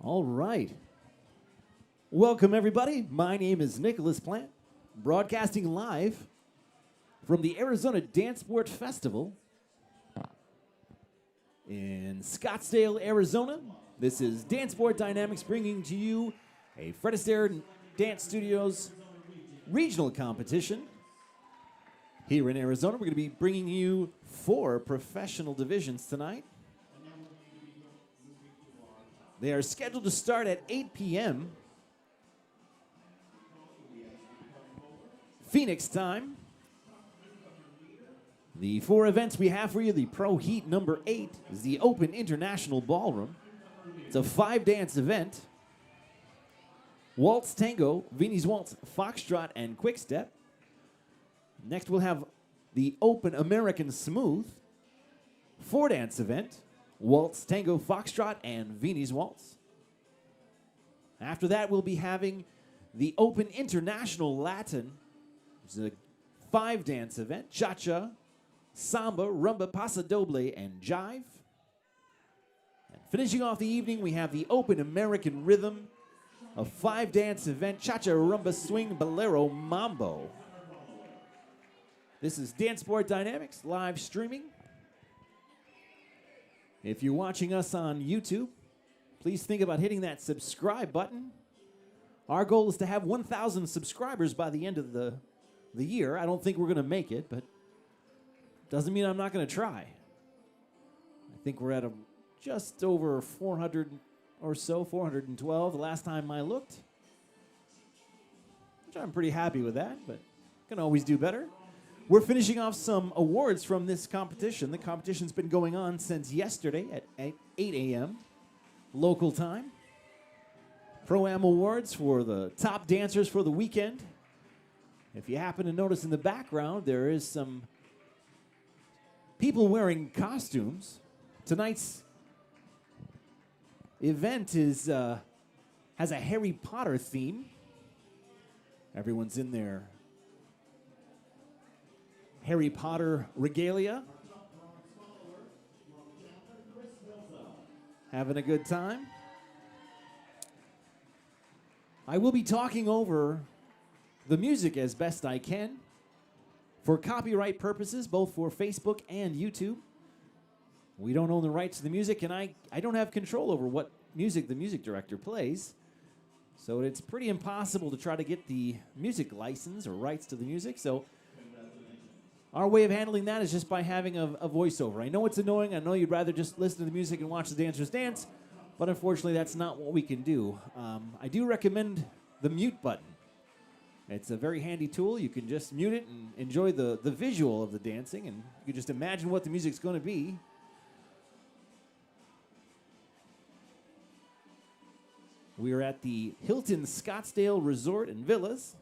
All right. Welcome, everybody. My name is Nicholas Plant, broadcasting live from the Arizona Dancesport Festival in Scottsdale, Arizona. This is Dancesport Dynamics bringing to you a Fred Astaire Dance Studios regional competition. Here in Arizona, we're going to be bringing you 4 professional divisions tonight. They are scheduled to start at 8 p.m. Phoenix time. The 4 events we have for you, the Pro Heat number 8 is the Open International Ballroom. It's a 5-dance event. Waltz Tango, Viennese Waltz, Foxtrot, and Quickstep. Next we'll have the Open American Smooth, 4-dance event. Waltz, Tango, Foxtrot, and Viennese Waltz. After that, we'll be having the Open International Latin. It's a 5-dance event. Cha-cha, samba, rumba, paso doble, and jive. And finishing off the evening, we have the Open American Rhythm, a 5-dance event. Cha-cha, rumba, swing, bolero, mambo. This is Dancesport Dynamics, live streaming. If you're watching us on YouTube, please think about hitting that subscribe button. Our goal is to have 1,000 subscribers by the end of the year. I don't think we're going to make it, but doesn't mean I'm not going to try. I think we're at just over 400 or so, 412 the last time I looked. Which I'm pretty happy with that, but can always do better. We're finishing off some awards from this competition. The competition's been going on since yesterday at 8 a.m. local time. Pro-Am Awards for the top dancers for the weekend. If you happen to notice in the background, there is some people wearing costumes. Tonight's event has a Harry Potter theme. Everyone's in there. Harry Potter regalia. Having a good time. I will be talking over the music as best I can for copyright purposes, both for Facebook and YouTube. We don't own the rights to the music, and I don't have control over what music the music director plays. So it's pretty impossible to try to get the music license or rights to the music. So our way of handling that is just by having a voiceover. I know it's annoying. I know you'd rather just listen to the music and watch the dancers dance, but unfortunately that's not what we can do. I do recommend the mute button. It's a very handy tool. You can just mute it and enjoy the visual of the dancing, and you can just imagine what the music's going to be. We are at the Hilton Scottsdale Resort and Villas.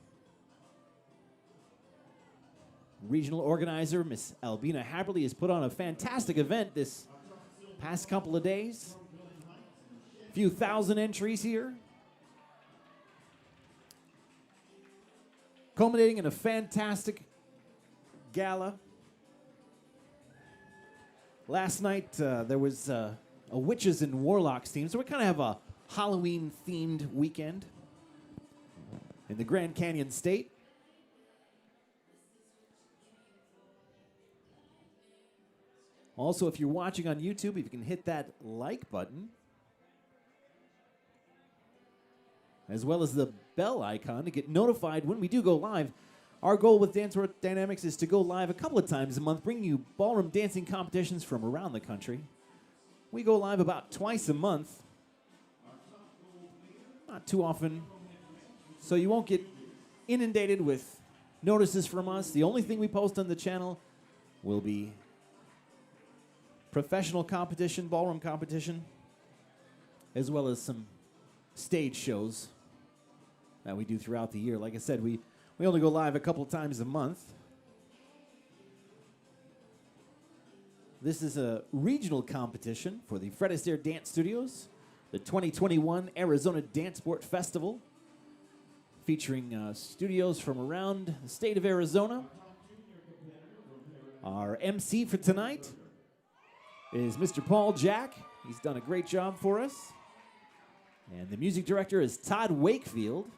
Regional organizer, Miss Albina Haberly, has put on a fantastic event this past couple of days. A few thousand entries here. Culminating in a fantastic gala. Last night, there was a Witches and Warlocks theme, so we kind of have a Halloween-themed weekend in the Grand Canyon State. Also, if you're watching on YouTube, if you can hit that like button, as well as the bell icon to get notified when we do go live. Our goal with Dancesport Dynamics is to go live a couple of times a month, bringing you ballroom dancing competitions from around the country. We go live about twice a month. Not too often. So you won't get inundated with notices from us. The only thing we post on the channel will be professional competition, ballroom competition, as well as some stage shows that we do throughout the year. Like I said, we only go live a couple times a month. This is a regional competition for the Fred Astaire Dance Studios, the 2021 Arizona Dancesport Festival, featuring studios from around the state of Arizona. Our MC for tonight is Mr. Paul Jack. He's done a great job for us. And the music director is Todd Wakefield.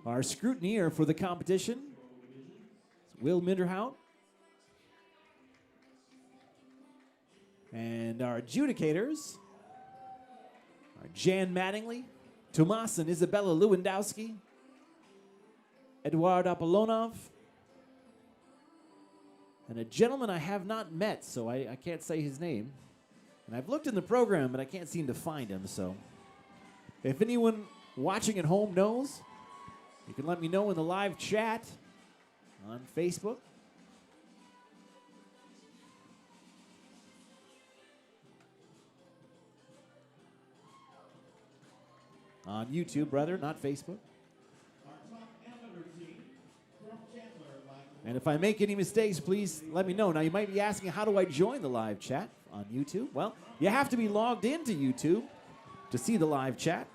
Our scrutineer for the competition is Will Minderhout. And our adjudicators are Jan Mattingly, Tomas and Isabella Lewandowski, Eduard Apollonov, and a gentleman I have not met, so I can't say his name. And I've looked in the program, but I can't seem to find him, so if anyone watching at home knows, you can let me know in the live chat on Facebook. On YouTube, brother, not Facebook. And if I make any mistakes, please let me know. Now, you might be asking, how do I join the live chat on YouTube? Well, you have to be logged into YouTube to see the live chat.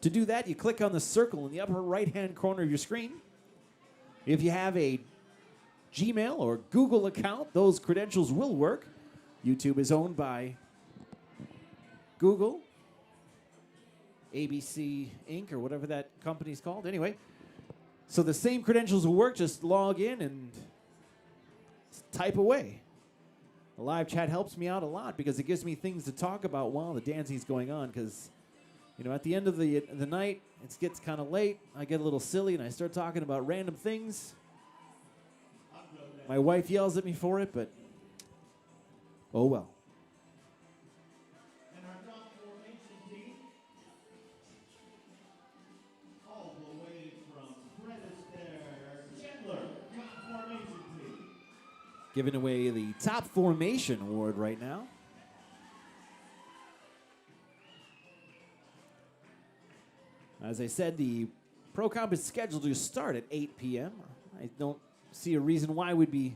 To do that, you click on the circle in the upper right-hand corner of your screen. If you have a Gmail or Google account, those credentials will work. YouTube is owned by Google, ABC Inc., or whatever that company's called. Anyway, so the same credentials will work. Just log in and type away. The live chat helps me out a lot because it gives me things to talk about while the dancing's going on, because, you know, at the end of the night, it gets kind of late. I get a little silly, and I start talking about random things. My wife yells at me for it, but oh well. And our top formation team, all the way from Prentice Chandler, top formation team. Giving away the Top Formation Award right now. As I said, the Pro Comp is scheduled to start at 8 p.m. I don't see a reason why we'd be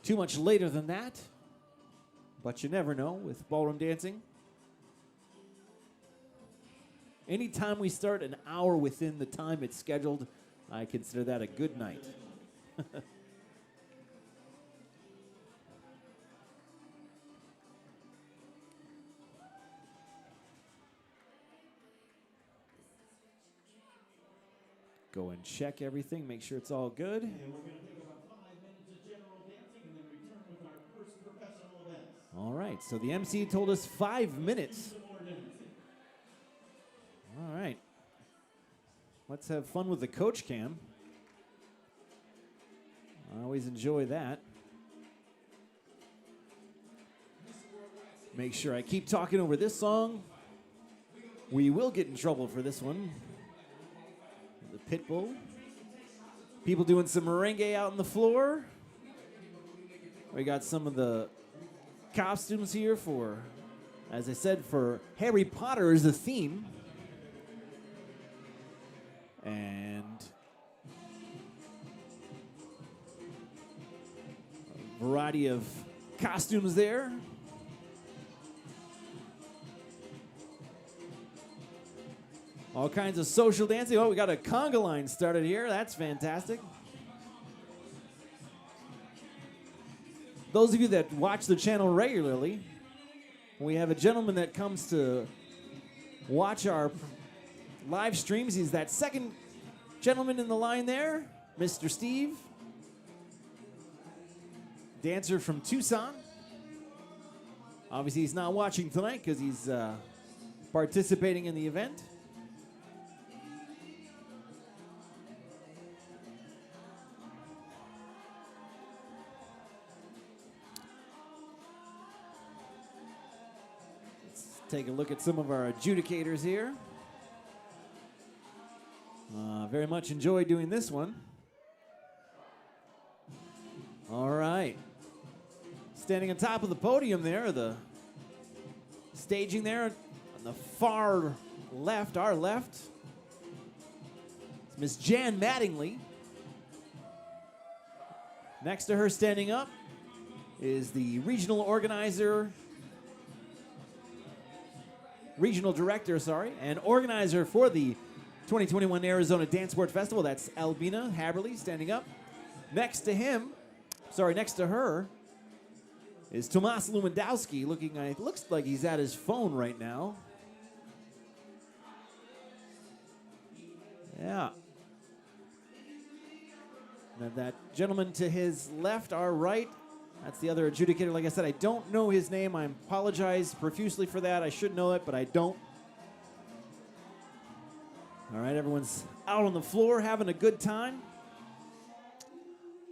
too much later than that, but you never know with ballroom dancing. Anytime we start an hour within the time it's scheduled, I consider that a good night. Go and check everything, make sure it's all good. And we're going to take about 5 minutes of general dancing and then return with our first professional events. All right, so the MC told us 5 minutes. All right. Let's have fun with the coach cam. I always enjoy that. Make sure I keep talking over this song. We will get in trouble for this one. The Pitbull. People doing some merengue out on the floor. We got some of the costumes here for, as I said, for Harry Potter is the theme. And a variety of costumes there. All kinds of social dancing. Oh, we got a conga line started here. That's fantastic. Those of you that watch the channel regularly, we have a gentleman that comes to watch our live streams. He's that second gentleman in the line there, Mr. Steve. Dancer from Tucson. Obviously, he's not watching tonight because he's participating in the event. Take a look at some of our adjudicators here. Very much enjoy doing this one. All right. Standing on top of the podium there, the staging there on the far left, our left, it's Miss Jan Mattingly. Next to her standing up is the regional director, and organizer for the 2021 Arizona Dancesport Festival. That's Albina Haberly standing up. Next to her is Tomas Lewandowski looking, it looks like he's at his phone right now. Yeah. Now that gentleman to his left, our right, that's the other adjudicator. Like I said, I don't know his name. I apologize profusely for that. I should know it, but I don't. All right, everyone's out on the floor having a good time.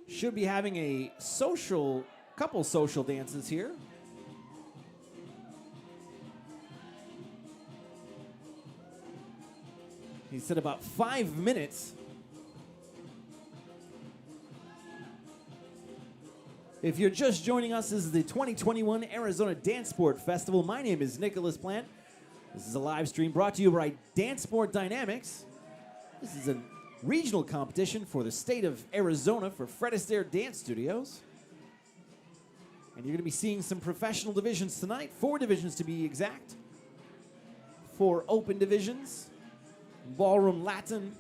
Should be having a couple social dances here. He said about 5 minutes. If you're just joining us, this is the 2021 Arizona Dancesport Festival. My name is Nicholas Plant. This is a live stream brought to you by Dancesport Dynamics. This is a regional competition for the state of Arizona for Fred Astaire Dance Studios. And you're going to be seeing some professional divisions tonight, 4 divisions to be exact. 4 open divisions, ballroom Latin,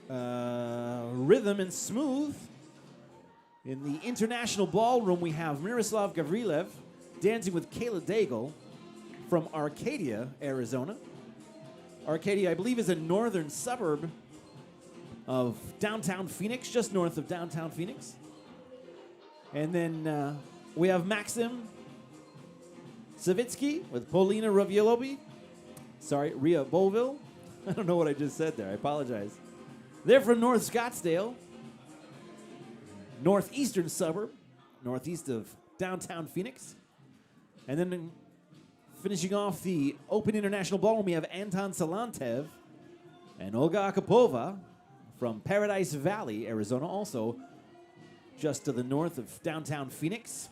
rhythm and smooth. In the international ballroom, we have Miroslav Gavrilev dancing with Kayla Daigle from Arcadia, Arizona. Arcadia, I believe, is a northern suburb of downtown Phoenix, just north of downtown Phoenix. And then we have Maxim Savitsky with Polina Ria Boville. I don't know what I just said there. I apologize. They're from North Scottsdale, northeastern suburb, northeast of downtown Phoenix. And then finishing off the Open International Ballroom, we have Anton Salantev and Olga Akapova from Paradise Valley, Arizona, also just to the north of downtown Phoenix.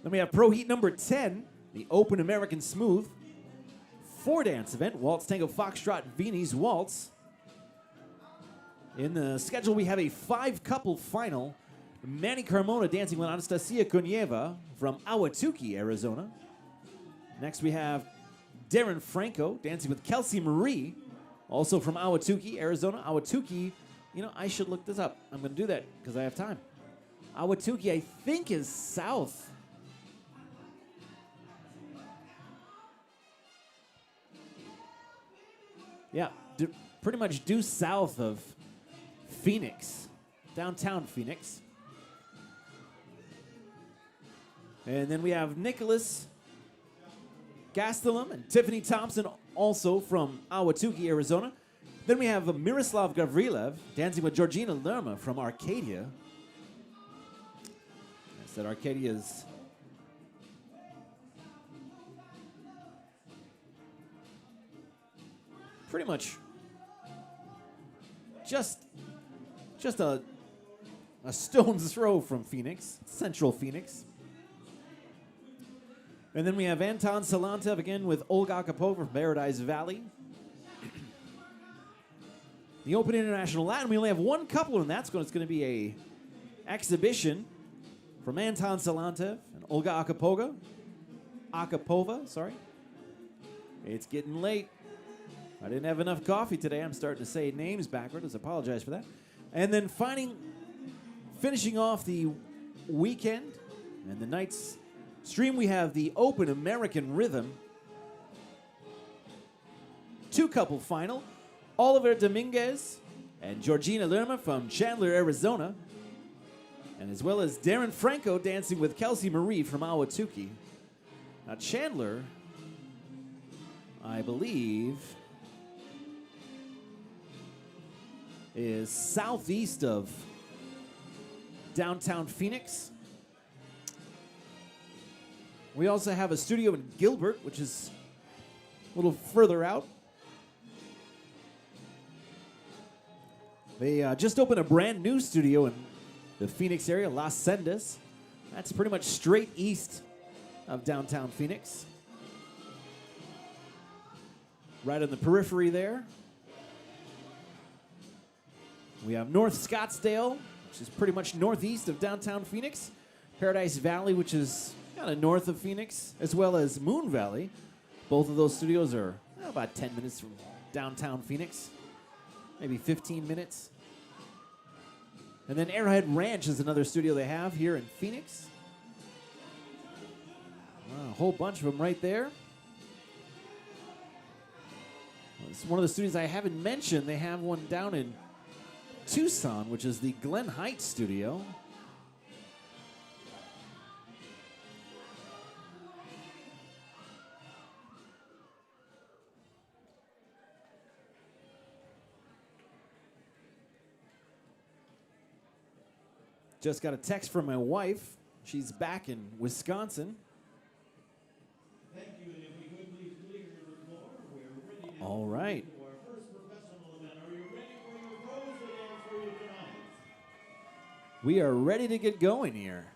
Then we have Pro Heat number 10, the Open American Smooth 4-dance event, Waltz Tango Foxtrot Viennese Waltz. In the schedule, we have a 5-couple final. Manny Carmona dancing with Anastasia Konyeva from Ahwatukee, Arizona. Next, we have Darren Franco dancing with Kelsey Marie, also from Ahwatukee, Arizona. Ahwatukee, you know, I should look this up. I'm going to do that because I have time. Ahwatukee, I think, is south. Yeah, pretty much due south of Phoenix, downtown Phoenix. And then we have Nicholas Gastelum and Tiffany Thompson, also from Ahwatukee, Arizona. Then we have Miroslav Gavrilev dancing with Georgina Lerma from Arcadia. I said Arcadia's pretty much just a stone's throw from Phoenix, central Phoenix. And then we have Anton Salantev again with Olga Akapova from Paradise Valley. The Open International Latin, we only have 1 couple, and that's going to be a exhibition from Anton Salantev and Olga Akapova, sorry. It's getting late. I didn't have enough coffee today. I'm starting to say names backwards. I apologize for that. And then finishing off the weekend and the night's stream, we have the Open American Rhythm 2-couple final. Oliver Dominguez and Georgina Lerma from Chandler, Arizona. And as well as Darren Franco dancing with Kelsey Marie from Ahwatukee. Now Chandler, I believe, is southeast of downtown Phoenix. We also have a studio in Gilbert, which is a little further out. They just opened a brand new studio in the Phoenix area, Las Sendas. That's pretty much straight east of downtown Phoenix. Right on the periphery there. We have North Scottsdale, which is pretty much northeast of downtown Phoenix. Paradise Valley, which is kind of north of Phoenix, as well as Moon Valley. Both of those studios are about 10 minutes from downtown Phoenix, maybe 15 minutes. And then Arrowhead Ranch is another studio they have here in Phoenix. A whole bunch of them right there. It's one of the studios I haven't mentioned. They have one down in Tucson, which is the Glen Heights studio. Just got a text from my wife. She's back in Wisconsin. Thank you, and if we could please clear the floor, we're ready to All right. to our first professional event. Are you ready for your pros to dance for you tonight? We are ready to get going here.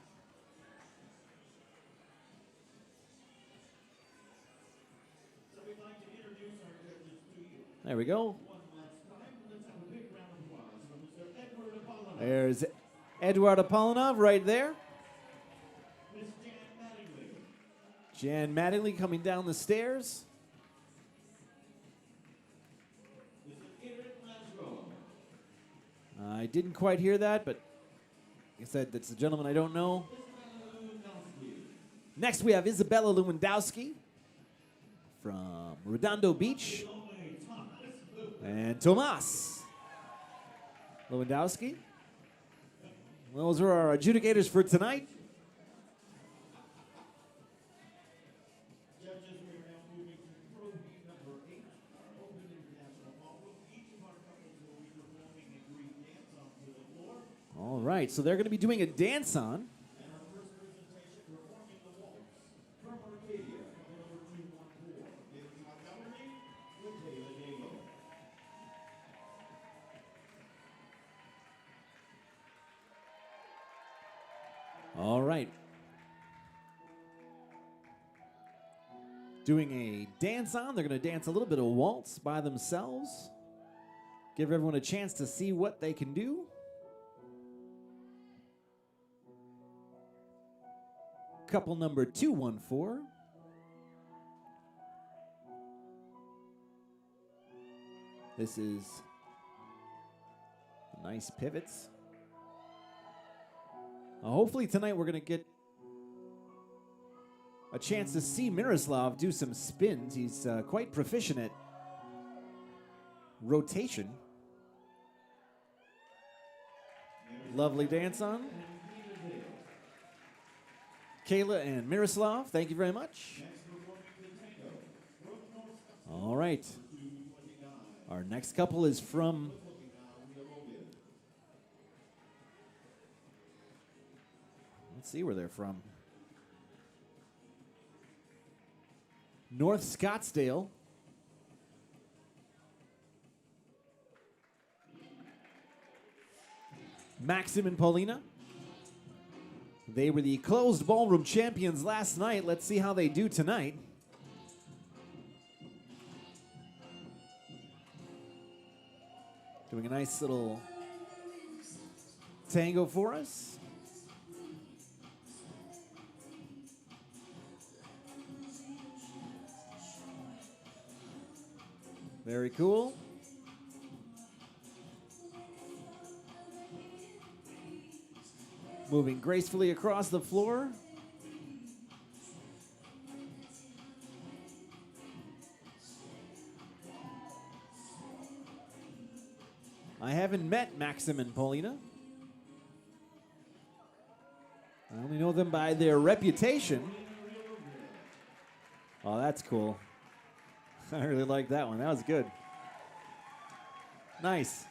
So we'd like to introduce our judges to you. There we go. One last time, let's have a big round of applause for Mr. Edward Apollo. There's Eduard Apollonov right there. Miss Jan Mattingly. Jan Mattingly coming down the stairs. Mrs. Ingrid Laszlo. I didn't quite hear that, but like I said, that's a gentleman I don't know. Isabella Lewandowski. Next, we have Isabella Lewandowski from Redondo Beach. Only Thomas. And Tomas Lewandowski. Those are our adjudicators for tonight. Judges, we are now moving to Pro B number 8, our open international ballroom. Each of our couples will be performing a Greek dance onto the floor. All right, so they're going to be doing a dance-on. And our first presentation performing the waltz from Arcadia, couple number 214. It's Montgomery with Taylor Diego. All right. Doing a dance-on. They're going to dance a little bit of waltz by themselves. Give everyone a chance to see what they can do. Couple number 214. This is nice pivots. Hopefully tonight we're going to get a chance to see Miroslav do some spins. He's quite proficient at rotation. Lovely dance on. Kayla and Miroslav, thank you very much. All right. Our next couple is from let's see where they're from. North Scottsdale. Maxim and Paulina. They were the closed ballroom champions last night. Let's see how they do tonight. Doing a nice little tango for us. Very cool. Moving gracefully across the floor. I haven't met Maxim and Paulina. I only know them by their reputation. Oh, that's cool. I really like that one. That was good. Nice.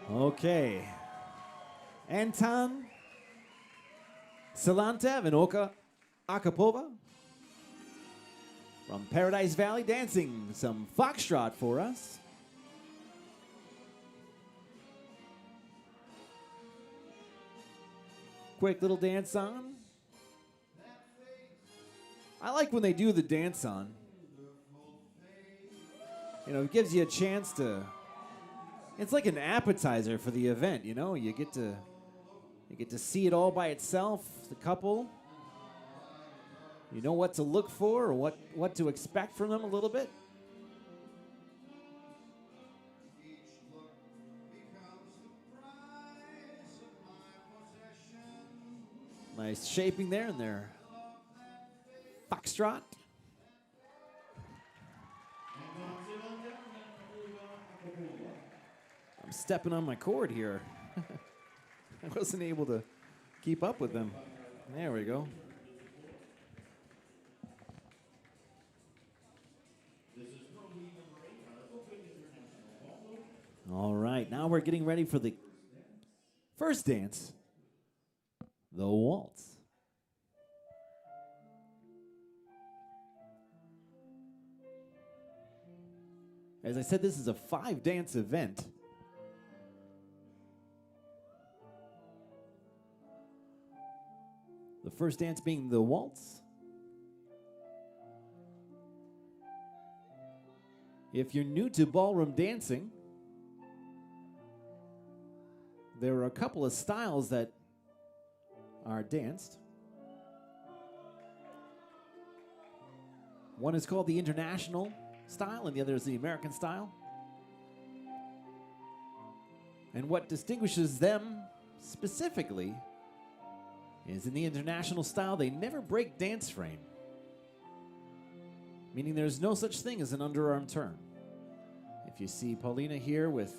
Okay. Anton Salantev and Oka Akapova from Paradise Valley dancing some foxtrot for us. Quick little dance on. I like when they do the dance on. You know, it gives you a chance to, it's like an appetizer for the event, you know? You get to see it all by itself, the couple. You know what to look for or what to expect from them a little bit? Nice shaping there in their foxtrot. I'm stepping on my cord here. I wasn't able to keep up with them. There we go. All right, now we're getting ready for the first dance, the waltz. As I said, this is a 5-dance event. The first dance being the waltz. If you're new to ballroom dancing, there are a couple of styles that are danced. One is called the international style, and the other is the American style. And what distinguishes them specifically is in the international style, they never break dance frame, meaning there's no such thing as an underarm turn. If you see Paulina here with,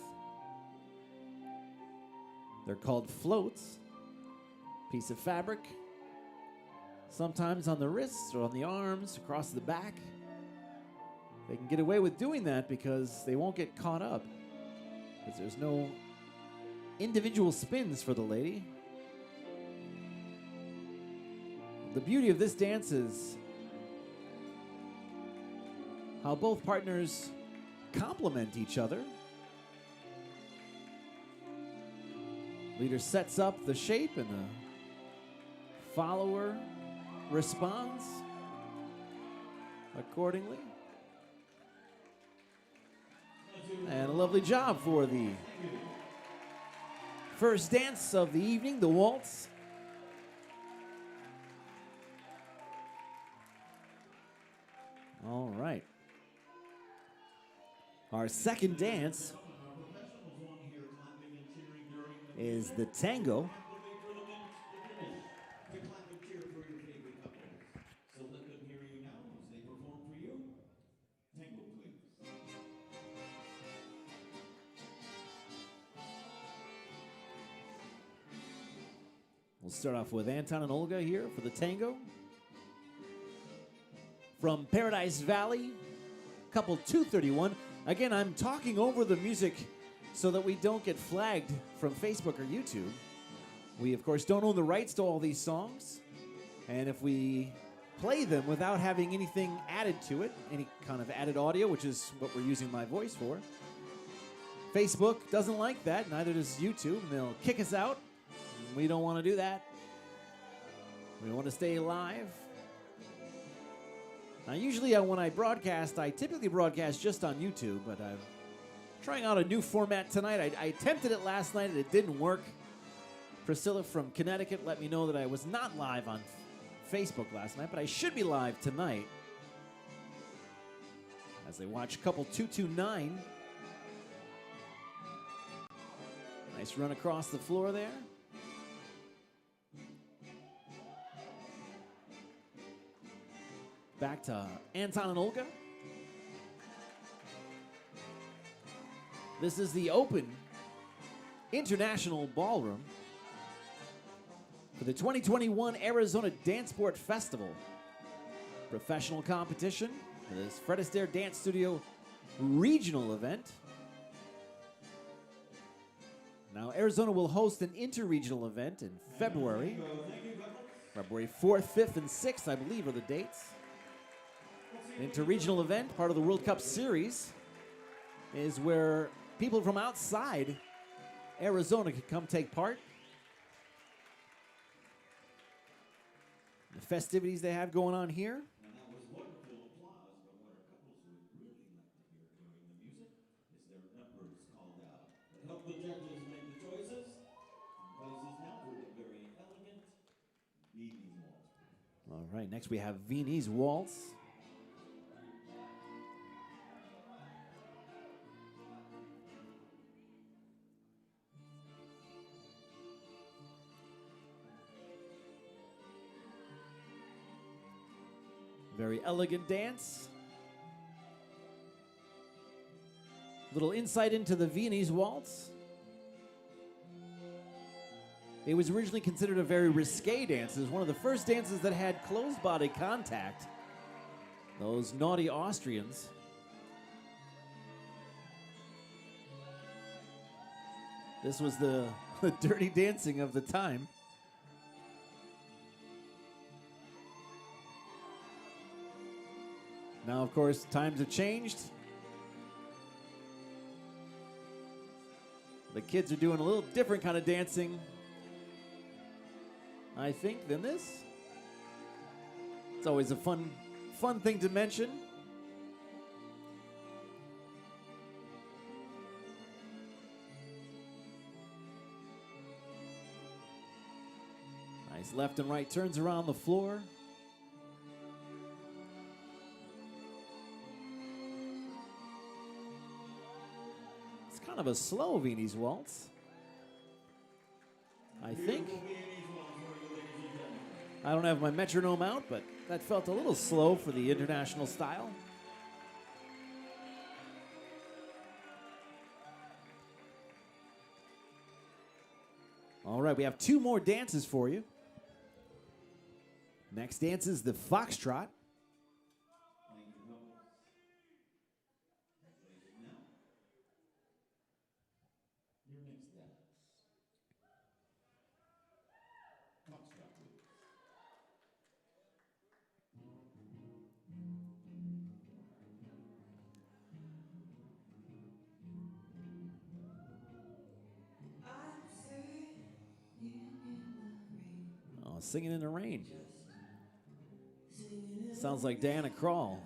they're called floats, piece of fabric, sometimes on the wrists or on the arms, across the back. They can get away with doing that because they won't get caught up, because there's no individual spins for the lady. The beauty of this dance is how both partners complement each other. Leader sets up the shape and the follower responds accordingly. And a lovely job for the first dance of the evening, the waltz. All right. Our second dance is the tango. So let them hear you now as they perform for you. Tango, please. We'll start off with Anton and Olga here for the tango. From Paradise Valley, couple 231. Again, I'm talking over the music so that we don't get flagged from Facebook or YouTube. We, of course, don't own the rights to all these songs. And if we play them without having anything added to it, any kind of added audio, which is what we're using my voice for, Facebook doesn't like that, neither does YouTube, and they'll kick us out. We don't want to do that. We want to stay live. Now, usually when I broadcast, I typically broadcast just on YouTube, but I'm trying out a new format tonight. I attempted it last night, and it didn't work. Priscilla from Connecticut let me know that I was not live on Facebook last night, but I should be live tonight as they watch couple 229. Nice run across the floor there. Back to Anton and Olga. This is the Open International Ballroom for the 2021 Arizona Dancesport Festival. Professional competition for this Fred Astaire Dance Studio regional event. Now, Arizona will host an interregional event in February. February 4th, 5th, and 6th, I believe, are the dates. Interregional event, part of the World Cup Series, is where people from outside Arizona can come take part. The festivities they have going on here. And that was wonderful applause, but what our couples would really like to hear during the music is their numbers called out. Help the judges make the choices. Places now for the very elegant evening waltz. All right, next we have Viennese Waltz. Very elegant dance. Little insight into the Viennese Waltz. It was originally considered a very risque dance. It was one of the first dances that had closed body contact. Those naughty Austrians. This was the dirty dancing of the time. Now, of course, times have changed. The kids are doing a little different kind of dancing, I think, than this. It's always a fun thing to mention. Nice left and right turns around the floor. It's kind of a slow Viennese waltz, I think. I don't have my metronome out, but that felt a little slow for the international style. All right, we have two more dances for you. Next dance is the foxtrot. Your next dance. Foxtrot, please. Oh, singing in the rain. Sounds like Diana Krall.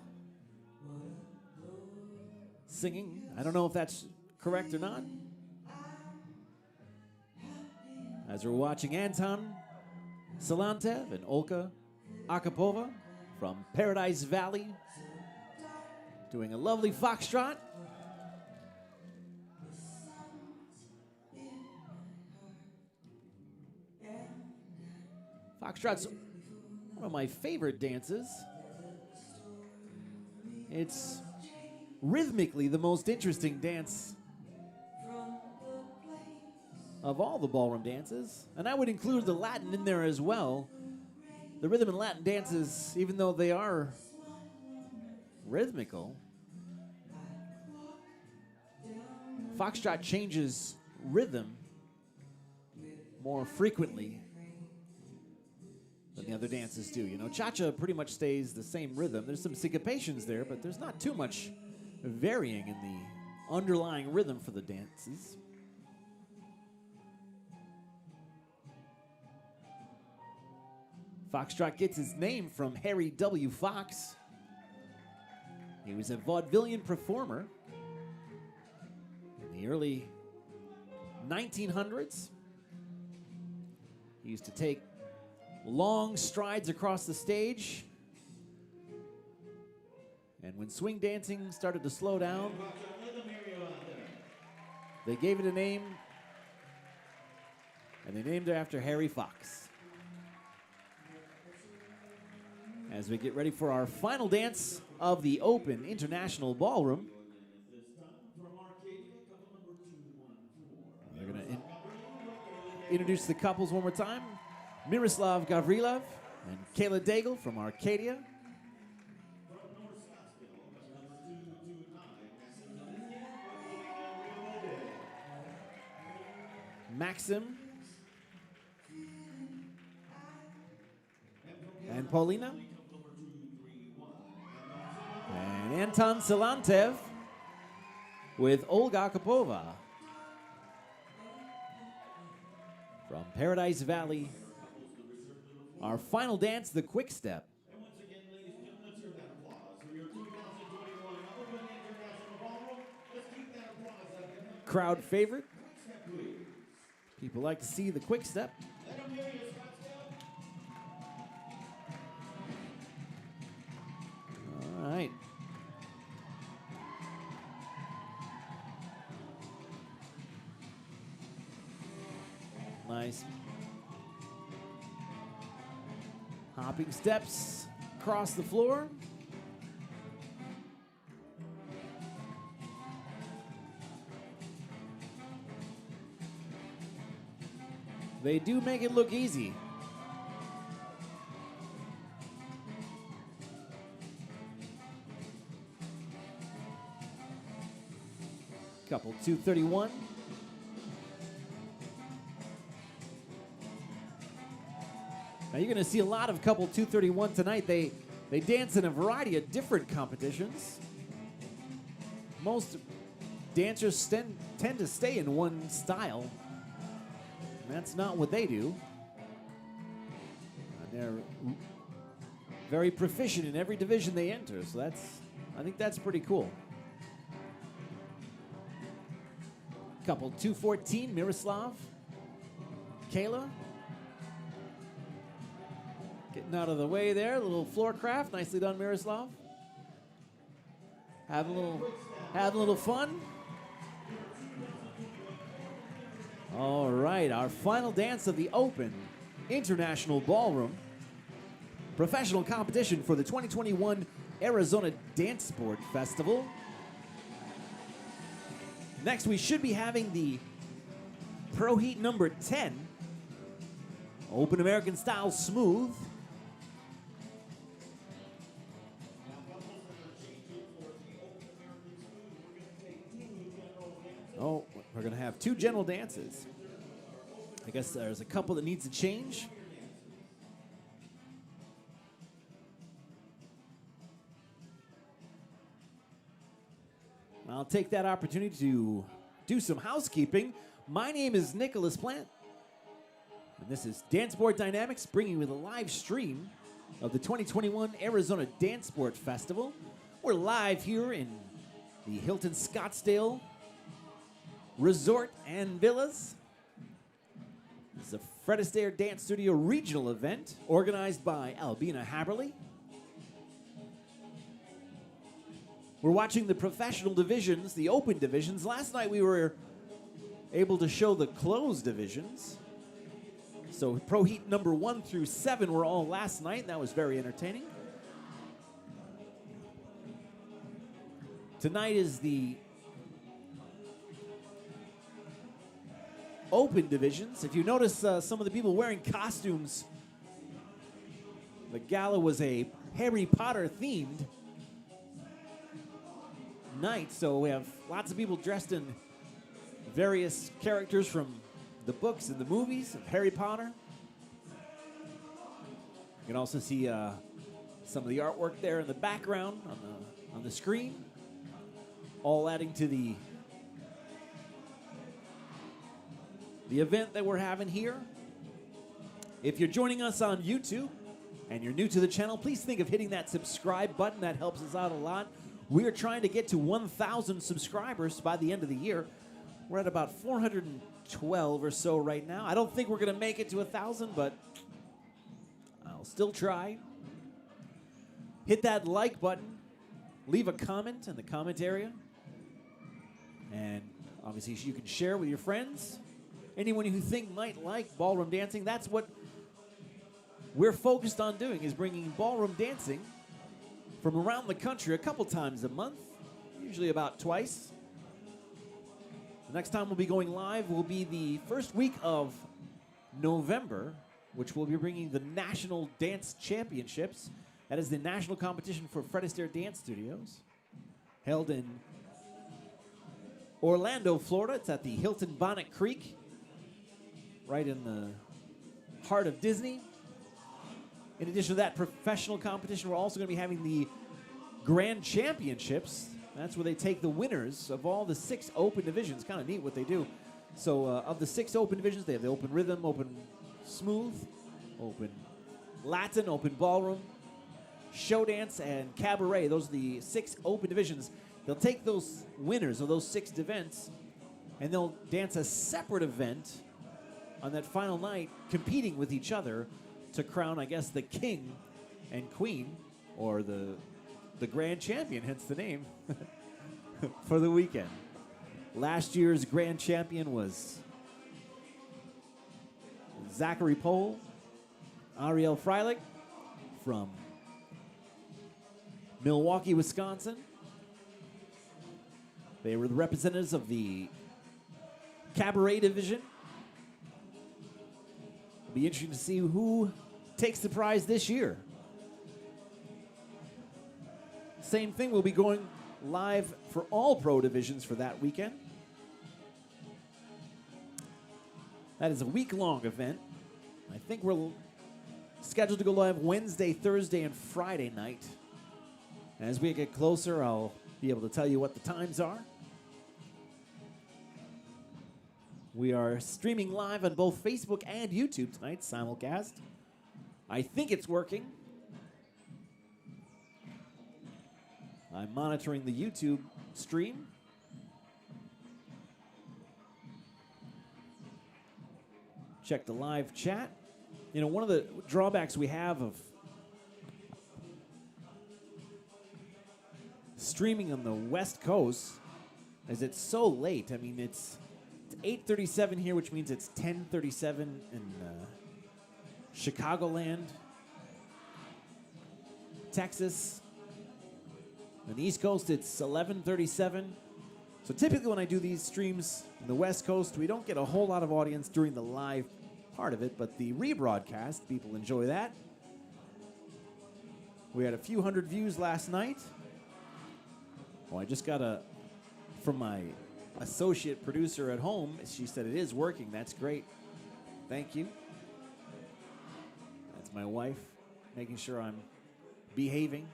Singing. I don't know if that's correct or not. As we're watching Anton Salantev and Olga Akapova from Paradise Valley doing a lovely foxtrot. Foxtrot's one of my favorite dances. It's rhythmically the most interesting dance of all the ballroom dances, and I would include the Latin in there as well. The rhythm and Latin dances, even though they are rhythmical, Foxtrot changes rhythm more frequently than the other dances do. You know, cha-cha pretty much stays the same rhythm. There's some syncopations there, but there's not too much varying in the underlying rhythm for the dances. Foxtrot gets his name from Harry W. Fox. He was a vaudevillian performer in the early 1900s. He used to take long strides across the stage. And when swing dancing started to slow down, they gave it a name, and they named it after Harry Fox. As we get ready for our final dance of the Open International Ballroom, we're going to introduce the couples one more time. Miroslav Gavrilov and Kayla Daigle from Arcadia. Maxim and Paulina. And Anton Salantev with Olga Akapova from Paradise Valley. Our final dance, the quick step. And once again, ladies and gentlemen, let's hear that applause for your 2021 Open International Ballroom. Let's keep that applause up. Crowd favorite. Quick step, please. People like to see the quick step. Let them hear you, Scottsdale. right. Nice. Hopping steps across the floor. They do make it look easy. Couple 231. Now you're going to see a lot of couple 231 tonight. They dance in a variety of different competitions. Most dancers tend to stay in one style. And that's not what they do. And they're very proficient in every division they enter. So I think that's pretty cool. Couple 214, Miroslav, Gala. Getting out of the way there, a little floor craft. Nicely done, Miroslav. Having a little fun. All right, our final dance of the Open International Ballroom professional competition for the 2021 Arizona Dancesport Festival. Next, we should be having the Pro Heat number 10, Open American Style Smooth. Oh, we're going to have 2 general dances. I guess there's a couple that needs to change. I'll take that opportunity to do some housekeeping. My name is Nicholas Plant, and this is Dancesport Dynamics, bringing you the live stream of the 2021 Arizona Dancesport Festival. We're live here in the Hilton Scottsdale Resort and Villas. This is a Fred Astaire Dance Studio regional event organized by Albina Haberly. We're watching the professional divisions, the open divisions. Last night we were able to show the closed divisions. So Pro Heat number 1 through 7 were all last night. That was very entertaining. Tonight is the open divisions. If you notice some of the people wearing costumes, the gala was a Harry Potter themed night, so we have lots of people dressed in various characters from the books and the movies of Harry Potter. You can also see some of the artwork there in the background on the screen, all adding to the event that we're having here. If you're joining us on YouTube and you're new to the channel, please think of hitting that subscribe button. That helps us out a lot. We are trying to get to 1,000 subscribers by the end of the year. We're at about 412 or so right now. I don't think we're going to make it to 1,000, but I'll still try. Hit that like button. Leave a comment in the comment area. And obviously you can share with your friends. Anyone who you think might like ballroom dancing. That's what we're focused on doing, is bringing ballroom dancing from around the country a couple times a month, usually about twice. The next time we'll be going live will be the first week of November, which will be bringing the National Dance Championships. That is the national competition for Fred Astaire Dance Studios, held in Orlando, Florida. It's at the Hilton Bonnet Creek, right in the heart of Disney. In addition to that professional competition, we're also going to be having the Grand Championships. That's where they take the winners of all the 6 open divisions. Kind of neat what they do. So of the 6 open divisions, they have the open rhythm, open smooth, open Latin, open ballroom, show dance, and cabaret. Those are the 6 open divisions. They'll take those winners of those 6 events, and they'll dance a separate event on that final night, competing with each other to crown, I guess, the king and queen, or the the grand champion, hence the name, for the weekend. Last year's grand champion was Zachary Pohl, Ariel Freilich from Milwaukee, Wisconsin. They were the representatives of the cabaret division. It'll be interesting to see who takes the prize this year. Same thing, we'll be going live for all pro divisions for that weekend. That is a week-long event. I think we're scheduled to go live Wednesday, Thursday, and Friday night. As we get closer, I'll be able to tell you what the times are. We are streaming live on both Facebook and YouTube tonight, simulcast. I think it's working. I'm monitoring the YouTube stream. Check the live chat. You know, one of the drawbacks we have of streaming on the West Coast is it's so late. I mean, it's 8:37 here, which means it's 10:37 in Chicagoland, Texas. On the East Coast, it's 11:37. So typically when I do these streams on the West Coast, we don't get a whole lot of audience during the live part of it, but the rebroadcast, people enjoy that. We had a few hundred views last night. Well, I just got from my associate producer at home, she said it is working. That's great. Thank you. That's my wife making sure I'm behaving.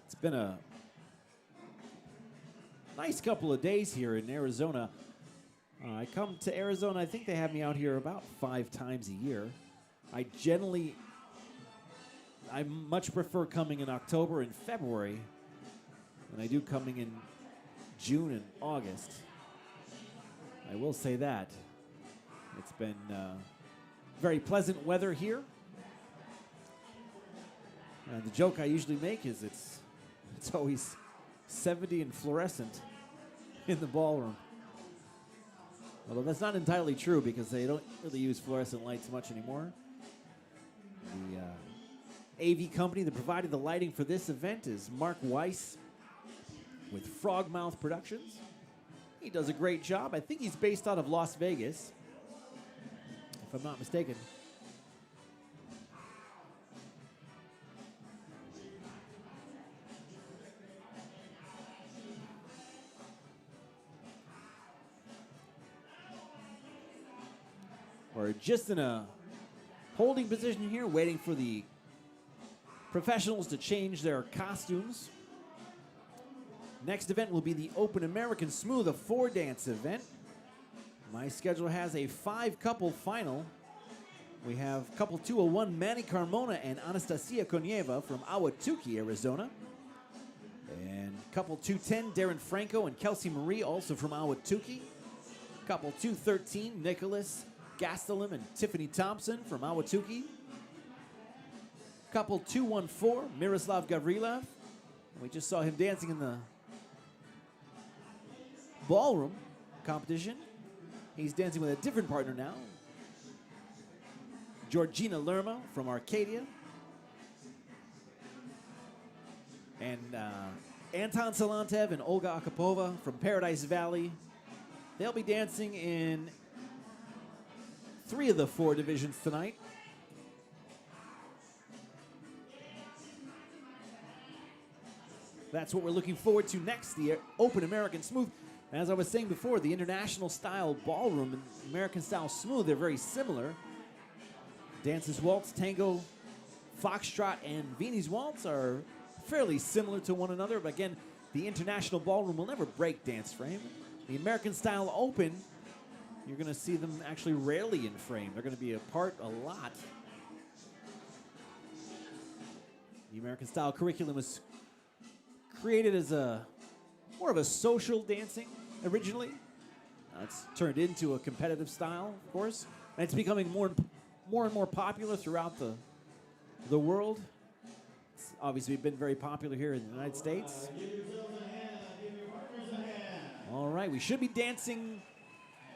It's been a nice couple of days here in Arizona. I come to Arizona, I think they have me out here about 5 times a year. I much prefer coming in October and February than I do coming in June and August. I will say that. It's been very pleasant weather here. And the joke I usually make is it's always 70 and fluorescent in the ballroom. Although that's not entirely true because they don't really use fluorescent lights much anymore. The AV company that provided the lighting for this event is Mark Weiss with Frogmouth Productions. He does a great job. I think he's based out of Las Vegas, if I'm not mistaken. We're just in a holding position here, waiting for the professionals to change their costumes. Next event will be the Open American Smooth, a 4-dance event. My schedule has a 5-couple final. We have couple 201, Manny Carmona and Anastasia Koneva from Ahwatukee, Arizona. And couple 210, Darren Franco and Kelsey Marie, also from Ahwatukee. Couple 213, Nicholas Gastelum and Tiffany Thompson from Ahwatukee. Couple 214, Miroslav Gavrilev. We just saw him dancing in the ballroom competition. He's dancing with a different partner now. Georgina Lerma from Arcadia. And Anton Salantev and Olga Akapova from Paradise Valley. They'll be dancing in 3 of the 4 divisions tonight. That's what we're looking forward to next, the Open American Smooth. As I was saying before, the international style ballroom and American style smooth, they're very similar. Dances Waltz, Tango, Foxtrot, and Viennese Waltz are fairly similar to one another. But again, the international ballroom will never break dance frame. The American style open, you're going to see them actually rarely in frame. They're going to be apart a lot. The American style curriculum was created as more of a social dancing originally. It's turned into a competitive style, of course, and it's becoming more and more popular throughout the world. It's obviously been very popular here in the United States. All right, we should be dancing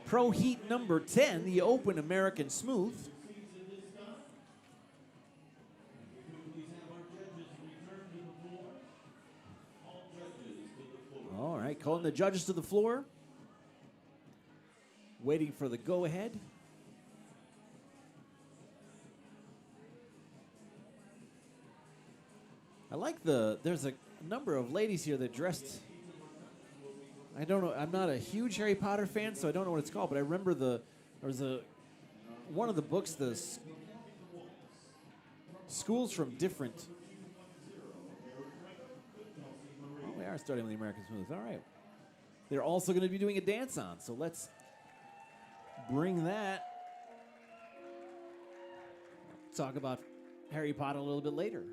Pro Heat number 10, the Open American Smooth. All right, calling the judges to the floor. Waiting for the go-ahead. I like there's a number of ladies here that dressed, I don't know, I'm not a huge Harry Potter fan, so I don't know what it's called, but I remember there was one of the books, schools from different, oh, we are starting with the American Smooth, all right. They're also going to be doing a dance-on, so let's bring that. Talk about Harry Potter a little bit later.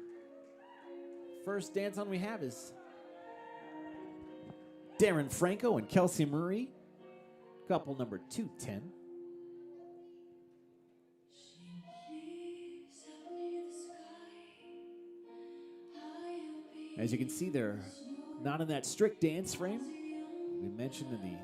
First dance-on we have is Darren Franco and Kelsey Marie, couple number 210. As you can see, they're not in that strict dance frame we mentioned in the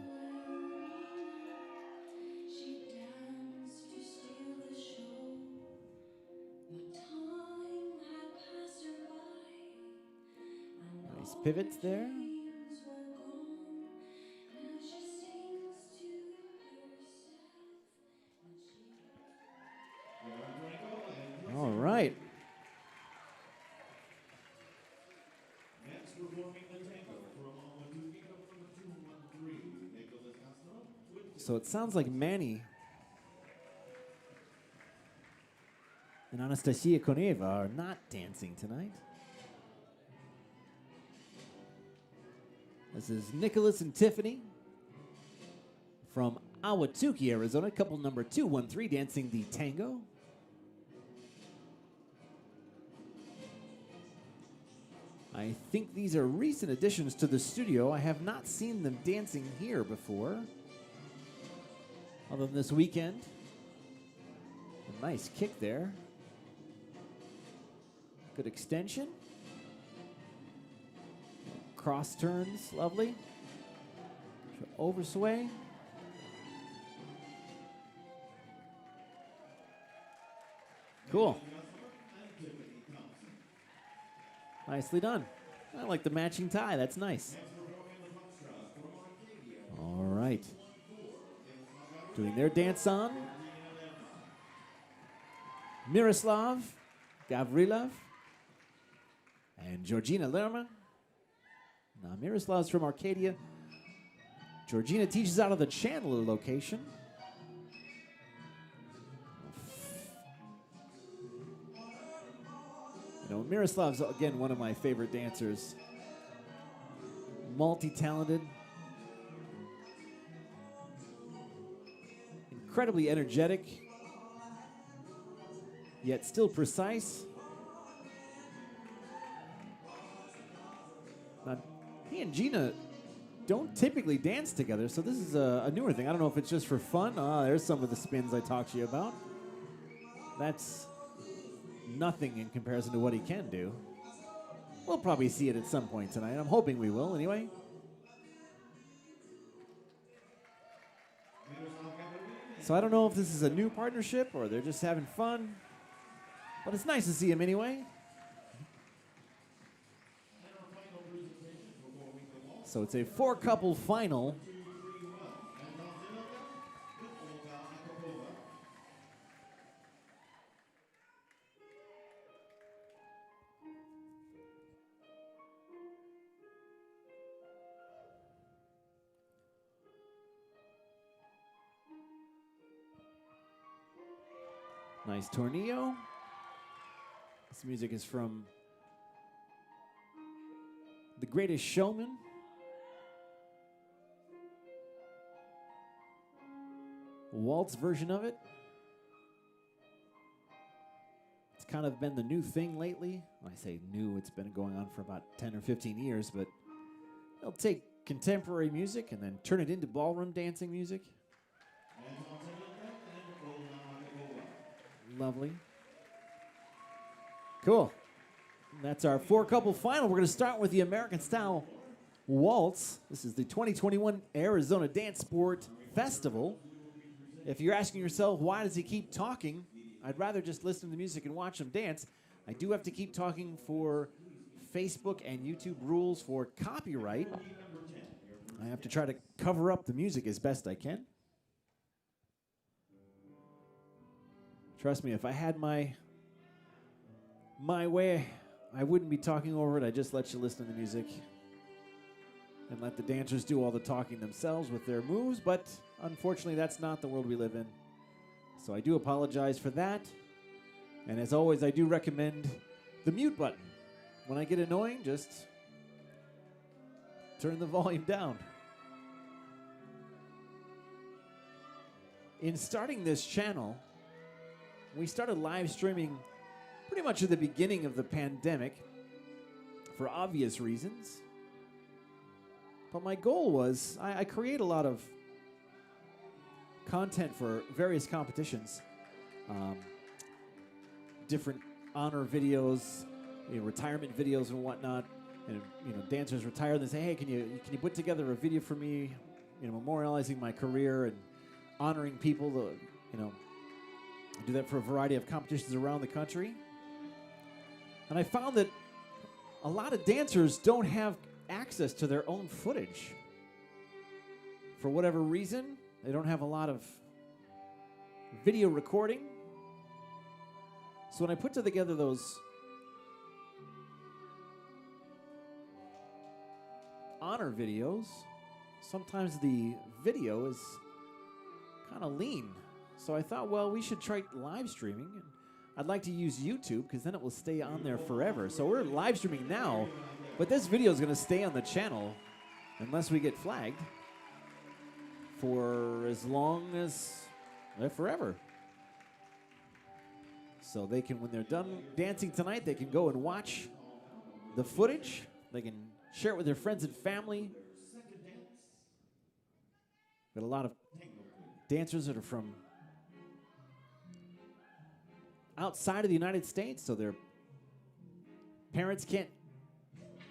nice pivots there. All right. Next, performing the tango from Watuki, number 213, Nicholas Castro. So it sounds like Manny and Anastasia Koneva are not dancing tonight. This is Nicholas and Tiffany from Ahwatukee, Arizona, couple number 213, dancing the tango. I think these are recent additions to the studio. I have not seen them dancing here before, other than this weekend. A nice kick there. Good extension. Cross turns, lovely. Oversway. Cool. Nicely done. I like the matching tie. That's nice. All right. Doing their dance on. Miroslav Gavrilov and Georgina Lerma. Now, Miroslav's from Arcadia. Georgina teaches out of the Chandler location. You know, Miroslav's, again, one of my favorite dancers. Multi-talented. Incredibly energetic, yet still precise. Now, he and Gina don't typically dance together, so this is a newer thing. I don't know if it's just for fun. There's some of the spins I talked to you about. That's nothing in comparison to what he can do. We'll probably see it at some point tonight. I'm hoping we will, anyway. So I don't know if this is a new partnership or they're just having fun, but it's nice to see him anyway. So it's a four-couple final. Nice tornillo. This music is from The Greatest Showman. Waltz version of it. It's kind of been the new thing lately. When I say new, it's been going on for about 10 or 15 years, but it'll take contemporary music and then turn it into ballroom dancing music. Lovely. Cool. That's our four-couple final. We're going to start with the American-style waltz. This is the 2021 Arizona Dancesport Festival. If you're asking yourself, why does he keep talking? I'd rather just listen to the music and watch them dance. I do have to keep talking for Facebook and YouTube rules for copyright. I have to try to cover up the music as best I can. Trust me, if I had my way, I wouldn't be talking over it. I just let you listen to the music and let the dancers do all the talking themselves with their moves, but unfortunately that's not the world we live in. So I do apologize for that. And as always, I do recommend the mute button. When I get annoying, just turn the volume down. In starting this channel, we started live streaming pretty much at the beginning of the pandemic for obvious reasons. But my goal was, I create a lot of content for various competitions. Different honor videos, retirement videos and whatnot. And dancers retire and they say, hey, can you put together a video for me, memorializing my career and honoring people that, I do that for a variety of competitions around the country. And I found that a lot of dancers don't have access to their own footage. For whatever reason, they don't have a lot of video recording. So when I put together those honor videos, sometimes the video is kind of lean. So I thought, well, we should try live streaming. And I'd like to use YouTube because then it will stay on there forever. So we're live streaming now, but this video is going to stay on the channel unless we get flagged for as long as forever. So they can, when they're done dancing tonight, they can go and watch the footage. They can share it with their friends and family. Got a lot of dancers that are from outside of the United States, so their parents can't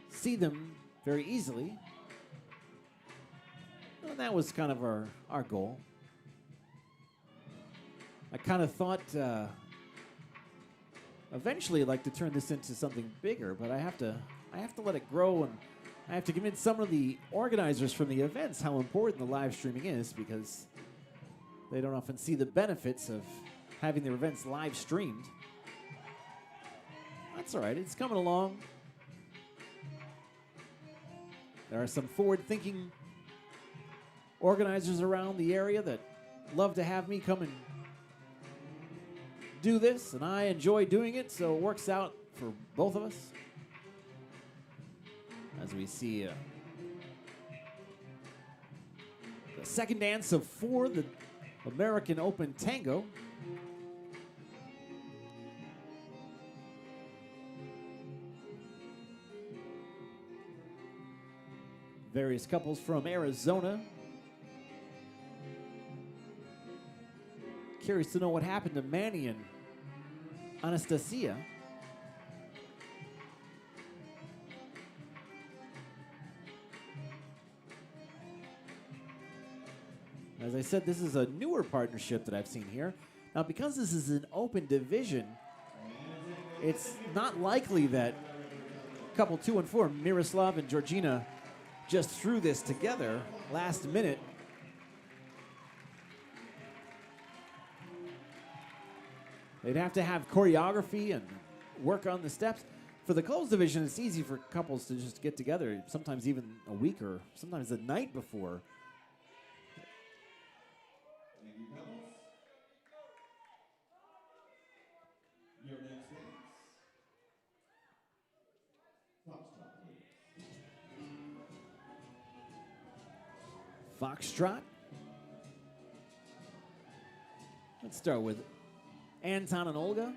see them very easily. And that was kind of our goal. I kind of thought eventually I'd like to turn this into something bigger, but I have to let it grow, and I have to convince some of the organizers from the events how important the live streaming is, because they don't often see the benefits of having their events live streamed. That's all right, it's coming along. There are some forward-thinking organizers around the area that love to have me come and do this, and I enjoy doing it, so it works out for both of us. As we see the second dance of 4, the American Open Tango. Various couples from Arizona. Curious to know what happened to Manny and Anastasia. As I said, this is a newer partnership that I've seen here. Now, because this is an open division, it's not likely that couple 2 and 4, Miroslav and Georgina, just threw this together last minute. They'd have to have choreography and work on the steps. For the closed division, it's easy for couples to just get together, sometimes even a week or sometimes the night before. Thank you, couples. Your next dance. Foxtrot. Let's start with Anton and Olga.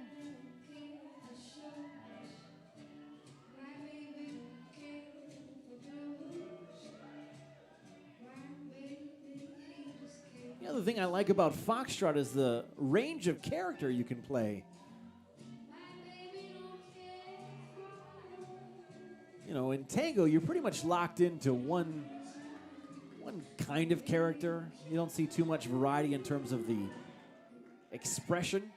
Another thing I like about Foxtrot is the range of character you can play. You know, in tango, you're pretty much locked into one kind of character. You don't see too much variety in terms of the expression.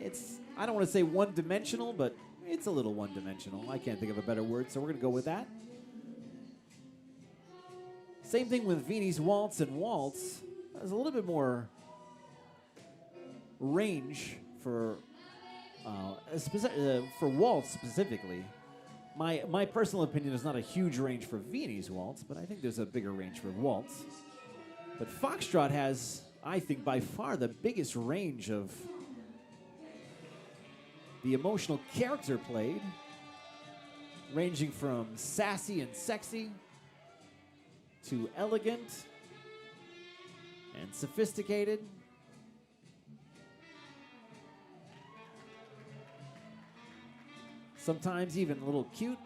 It's, I don't want to say one-dimensional, but it's a little one-dimensional. I can't think of a better word, so we're going to go with that. Same thing with Viennese Waltz and Waltz. There's a little bit more range for Waltz specifically. My personal opinion is not a huge range for Viennese Waltz, but I think there's a bigger range for Waltz. But Foxtrot has, I think, by far the biggest range of the emotional character played, ranging from sassy and sexy to elegant and sophisticated. Sometimes even a little cute.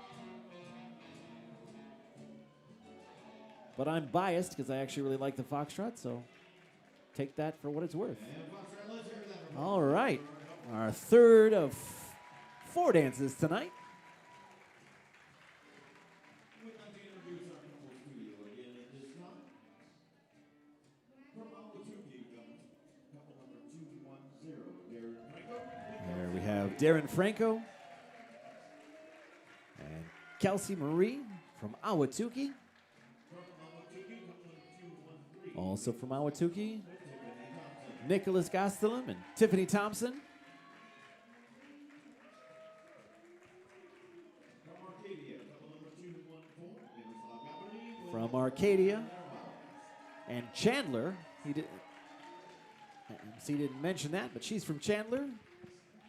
But I'm biased because I actually really like the Foxtrot, so take that for what it's worth. All right, our third of 4 dances tonight. There we have Darren Franco and Kelsey Marie from Ahwatukee. Also from Ahwatukee, Nicholas Gastelum and Tiffany Thompson. From Arcadia and Chandler, he didn't mention that, but she's from Chandler.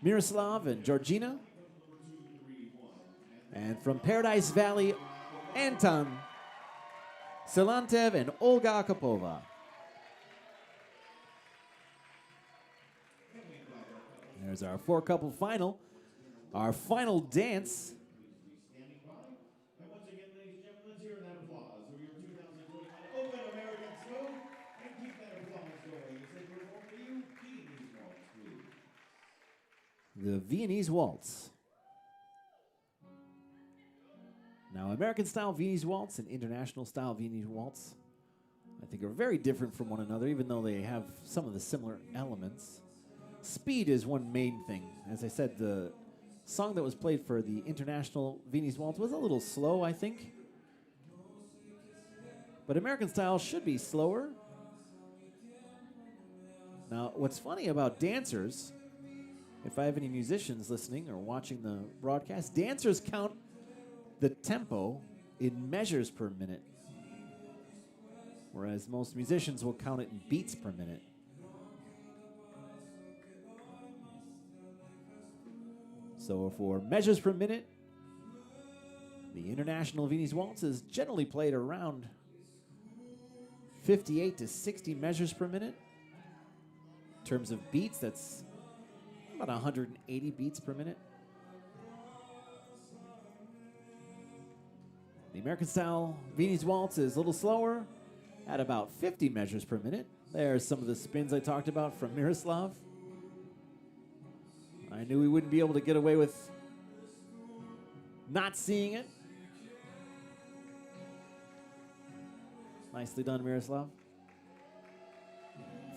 Miroslav and Georgina. And from Paradise Valley, Anton Silantev and Olga Akapova. There's our 4-couple final. Our final dance. And once again, ladies and gentlemen, let's hear that applause for your 2021 Open American Smooth. And keep that applause going as they perform for you Viennese Waltz, please. The Viennese Waltz. Now, American-style Viennese Waltz and international-style Viennese Waltz, I think, are very different from one another, even though they have some of the similar elements. Speed is one main thing. As I said, the song that was played for the international Viennese Waltz was a little slow, I think. But American-style should be slower. Now, what's funny about dancers, if I have any musicians listening or watching the broadcast, dancers count the tempo in measures per minute, whereas most musicians will count it in beats per minute. So for measures per minute, the international Viennese Waltz is generally played around 58 to 60 measures per minute. In terms of beats, that's about 180 beats per minute. The American-style Viennese Waltz is a little slower at about 50 measures per minute. There's some of the spins I talked about from Miroslav. I knew we wouldn't be able to get away with not seeing it. Nicely done, Miroslav.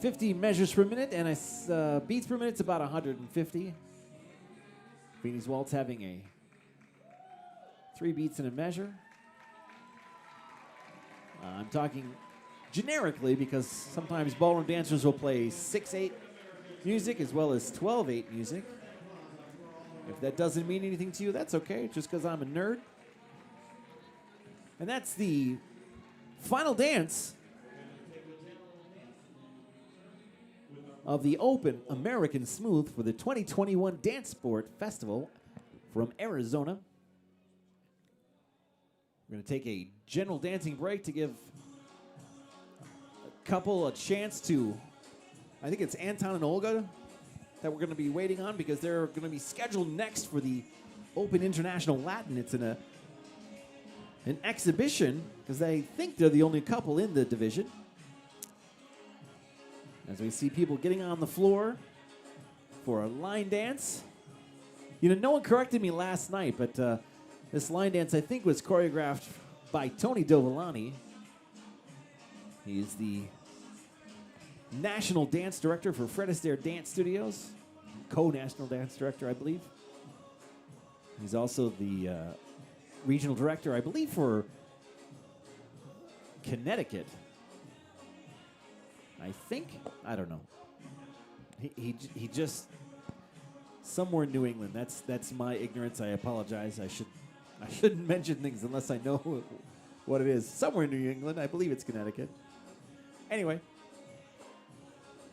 50 measures per minute, and beats per minute is about 150. Viennese Waltz having a 3 beats in a measure. I'm talking generically because sometimes ballroom dancers will play 6/8 music as well as 12/8 music. If that doesn't mean anything to you, that's okay, just because I'm a nerd. And that's the final dance of the Open American Smooth for the 2021 Dancesport Festival from Arizona. We're going to take a general dancing break to give a couple a chance to, I think it's Anton and Olga that we're going to be waiting on because they're going to be scheduled next for the Open International Latin. It's in a an exhibition, because I think they're the only couple in the division. As we see people getting on the floor for a line dance. You know, no one corrected me last night, but this line dance, I think, was choreographed by Tony Dovolani. He's the National Dance Director for Fred Astaire Dance Studios, co-National Dance Director, I believe. He's also the Regional Director, I believe, for Connecticut. I think, I don't know. He just somewhere in New England. That's my ignorance. I apologize. I shouldn't mention things unless I know what it is. Somewhere in New England. I believe it's Connecticut. Anyway,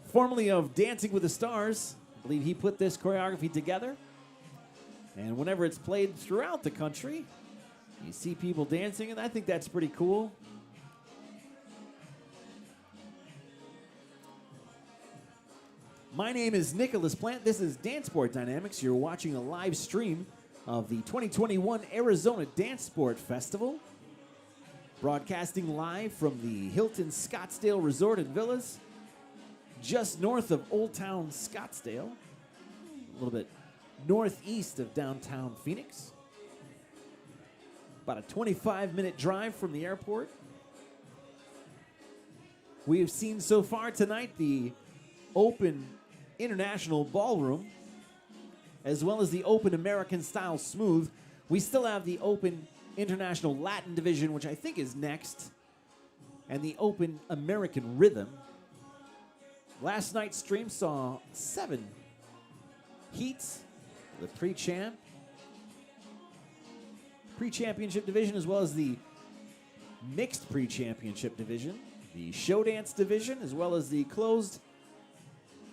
formerly of Dancing with the Stars, I believe he put this choreography together. And whenever it's played throughout the country, you see people dancing, and I think that's pretty cool. My name is Nicholas Plant. This is Dancesport Dynamics. You're watching a live stream of the 2021 Arizona Dancesport Festival. Broadcasting live from the Hilton Scottsdale Resort and Villas, just north of Old Town Scottsdale, a little bit northeast of downtown Phoenix. About a 25-minute drive from the airport. We have seen so far tonight the Open International Ballroom, as well as the Open American Style Smooth. We still have the Open International Latin Division, which I think is next, and the Open American Rhythm. Last night's stream saw 7 heats, the pre-championship division, as well as the mixed pre-championship division, the show dance division, as well as the closed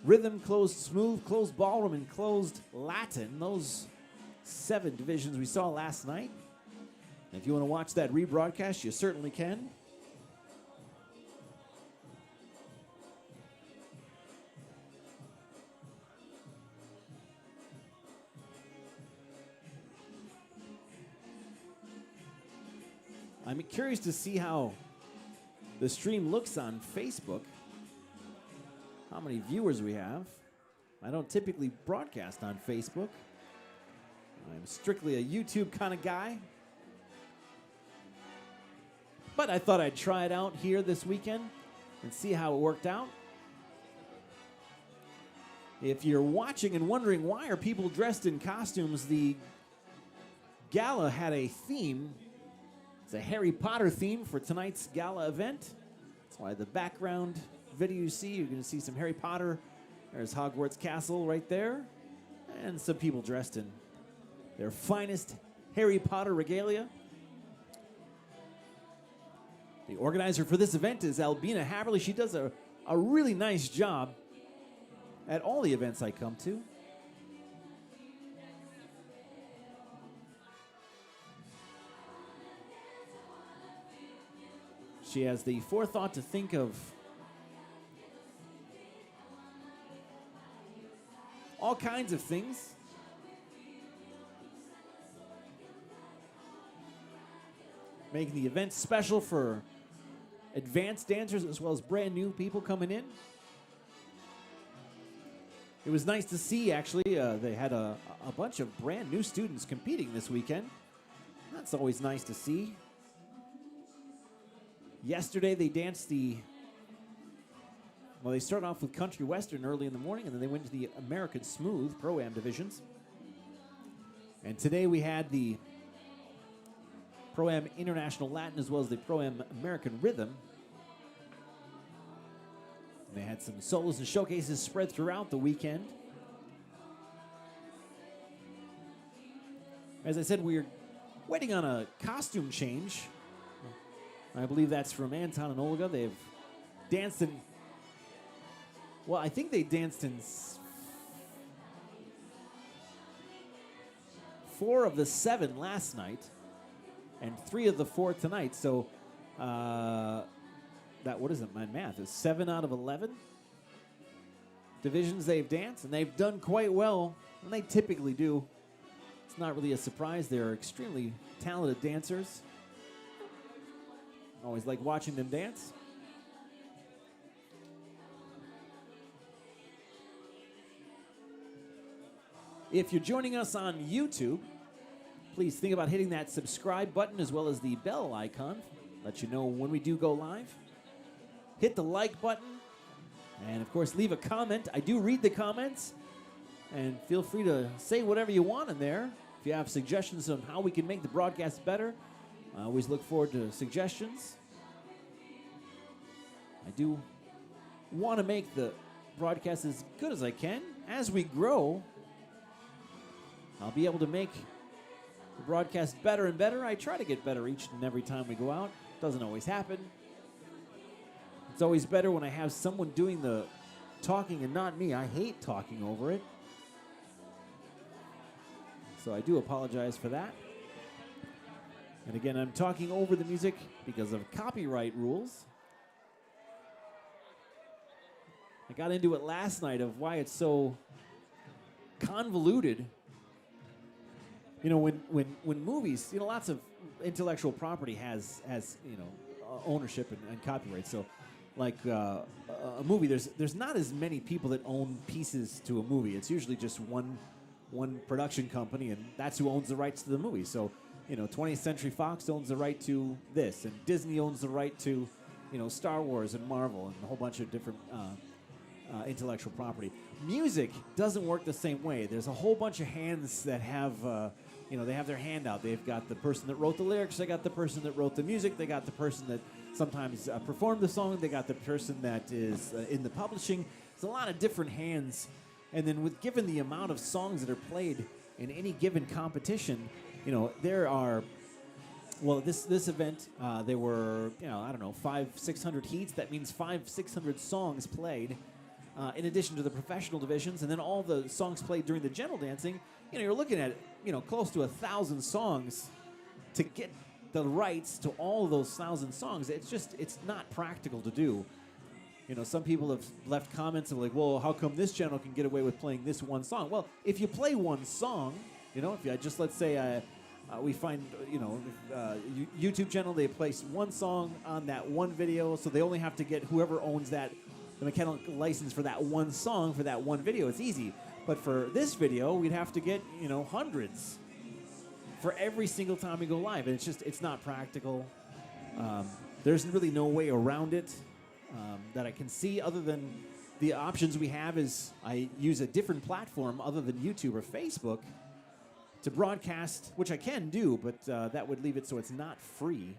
rhythm, closed smooth, closed ballroom, and closed Latin. Those 7 divisions we saw last night. And if you want to watch that rebroadcast, you certainly can. I'm curious to see how the stream looks on Facebook. How many viewers we have. I don't typically broadcast on Facebook. I'm strictly a YouTube kind of guy. But I thought I'd try it out here this weekend and see how it worked out. If you're watching and wondering why are people dressed in costumes, the Gala had a theme. It's a Harry Potter theme for tonight's Gala event. That's why the background video you see, you're going to see some Harry Potter. There's Hogwarts Castle right there. And some people dressed in their finest Harry Potter regalia. The organizer for this event is Albina Haverly. She does a really nice job at all the events I come to. She has the forethought to think of all kinds of things. Making the event special for advanced dancers as well as brand new people coming in. It was nice to see, actually, they had a bunch of brand new students competing this weekend. That's always nice to see. Yesterday they danced they started off with Country Western early in the morning, and then they went to the American Smooth Pro-Am divisions. And today we had the Pro-Am International Latin as well as the Pro-Am American Rhythm. And they had some solos and showcases spread throughout the weekend. As I said, we're waiting on a costume change. I believe that's from Anton and Olga. They've danced in... Well, I think they danced in 4 of the 7 last night. And 3 of the 4 tonight. So, what is it? My math is 7 out of 11 divisions they've danced, and they've done quite well, and they typically do. It's not really a surprise. They're extremely talented dancers. Always like watching them dance. If you're joining us on YouTube, please think about hitting that subscribe button as well as the bell icon. Let you know when we do go live. Hit the like button. And, of course, leave a comment. I do read the comments. And feel free to say whatever you want in there. If you have suggestions on how we can make the broadcast better, I always look forward to suggestions. I do want to make the broadcast as good as I can. As we grow, I'll be able to make the broadcast better and better. I try to get better each and every time we go out. Doesn't always happen. It's always better when I have someone doing the talking and not me. I hate talking over it. So I do apologize for that. And again, I'm talking over the music because of copyright rules. I got into it last night of why it's so convoluted. You know, when movies, you know, lots of intellectual property has you know, ownership and copyright. So, like a movie, there's not as many people that own pieces to a movie. It's usually just one production company, and that's who owns the rights to the movie. So, you know, 20th Century Fox owns the right to this, and Disney owns the right to, you know, Star Wars and Marvel and a whole bunch of different intellectual property. Music doesn't work the same way. There's a whole bunch of hands that have, you know, they have their hand out. They've got the person that wrote the lyrics. They got the person that wrote the music. They got the person that sometimes performed the song. They got the person that is in the publishing. There's a lot of different hands. And then given the amount of songs that are played in any given competition, you know, there are, well, this event, there were, you know, I don't know, 500-600 heats. That means 500-600 songs played. In addition to the professional divisions, and then all the songs played during the general dancing, you know, you're looking at, you know, close to 1,000 songs to get the rights to all of those 1,000 songs. It's not practical to do. You know, some people have left comments of like, well, how come this channel can get away with playing this one song? Well, if you play one song, you know, if you just, let's say, we find, you know, YouTube channel, they place one song on that one video, so they only have to get whoever owns that, the mechanical license for that one song for that one video. It's easy. But for this video, we'd have to get, you know, hundreds for every single time we go live. And it's not practical. There's really no way around it that I can see other than the options we have is I use a different platform other than YouTube or Facebook to broadcast, which I can do, but that would leave it so it's not free.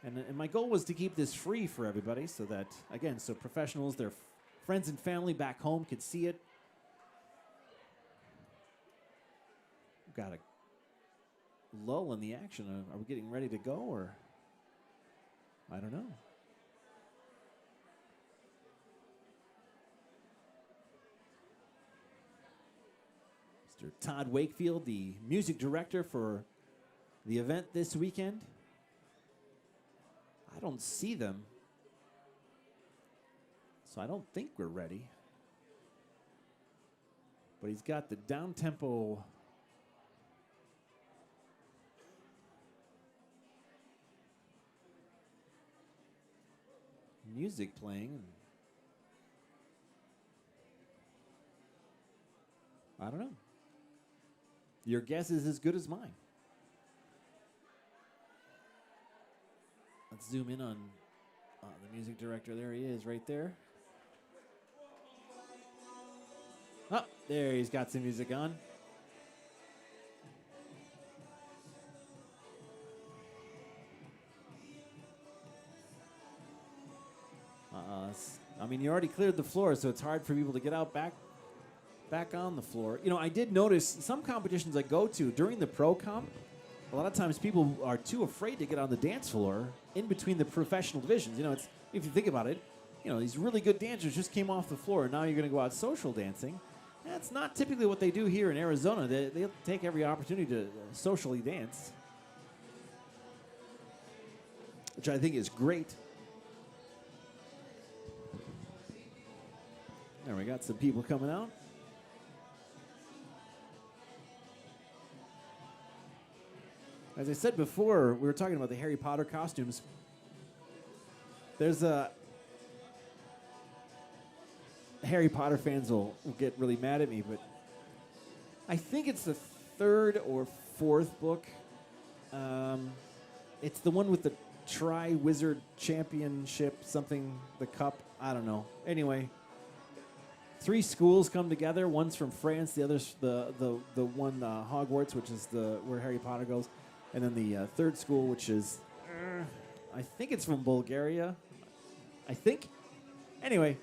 And my goal was to keep this free for everybody so that, again, so professionals, their friends and family back home could see it. We've got a lull in the action. Are we getting ready to go, or I don't know. Mr. Todd Wakefield, the music director for the event this weekend. I don't see them, so I don't think we're ready. But he's got the down-tempo music playing. I don't know. Your guess is as good as mine. Let's zoom in on the music director. There he is, right there. Oh, there he's got some music on. I mean, you already cleared the floor, so it's hard for people to get out back on the floor. You know, I did notice some competitions I go to during the pro comp, a lot of times people are too afraid to get on the dance floor in between the professional divisions. You know, it's, if you think about it, you know, these really good dancers just came off the floor, and now you're going to go out social dancing. That's not typically what they do here in Arizona. They take every opportunity to socially dance, which I think is great. There, we got some people coming out. As I said before, we were talking about the Harry Potter costumes. There's a Harry Potter fans will get really mad at me, but I think it's the third or fourth book. It's the one with the Tri-Wizard Championship, something, the cup. I don't know. Anyway, 3 schools come together. One's from France, the other's the one Hogwarts, which is where Harry Potter goes, and then the third school, which is I think it's from Bulgaria. I think. Anyway,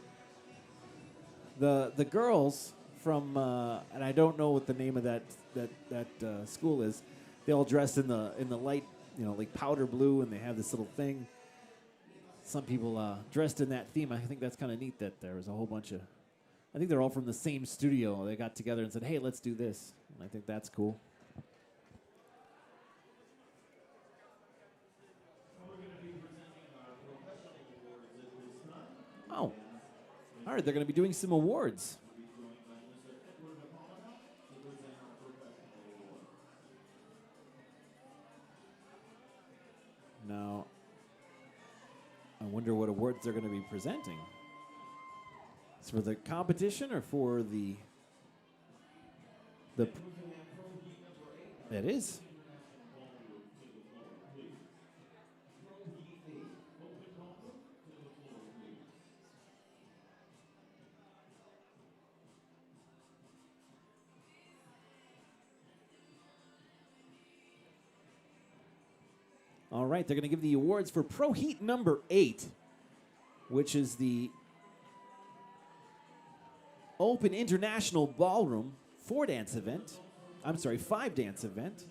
the girls from and I don't know what the name of that school is. They all dress in the light, like powder blue, and they have this little thing. Some people dressed in that theme. I think that's kind of neat that there was a whole bunch of. I think they're all from the same studio. They got together and said, "Hey, let's do this." And I think that's cool. Oh, all right. They're going to be doing some awards. Now, I wonder what awards they're going to be presenting. It's for the competition or for the It is. All right, they're going to give the awards for Pro Heat number 8, which is the Open International Ballroom 4-dance event. I'm sorry, 5-dance event.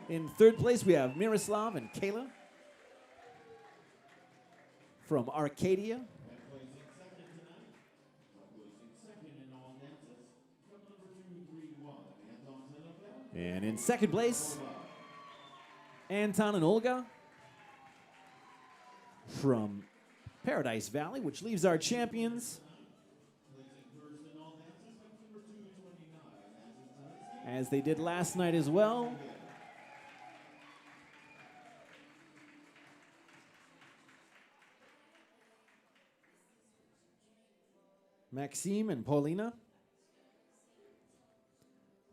In third place, we have Miroslav and Kayla from Arcadia. And in second place, Anton and Olga from Paradise Valley, which leaves our champions as they did last night as well. Maxime and Paulina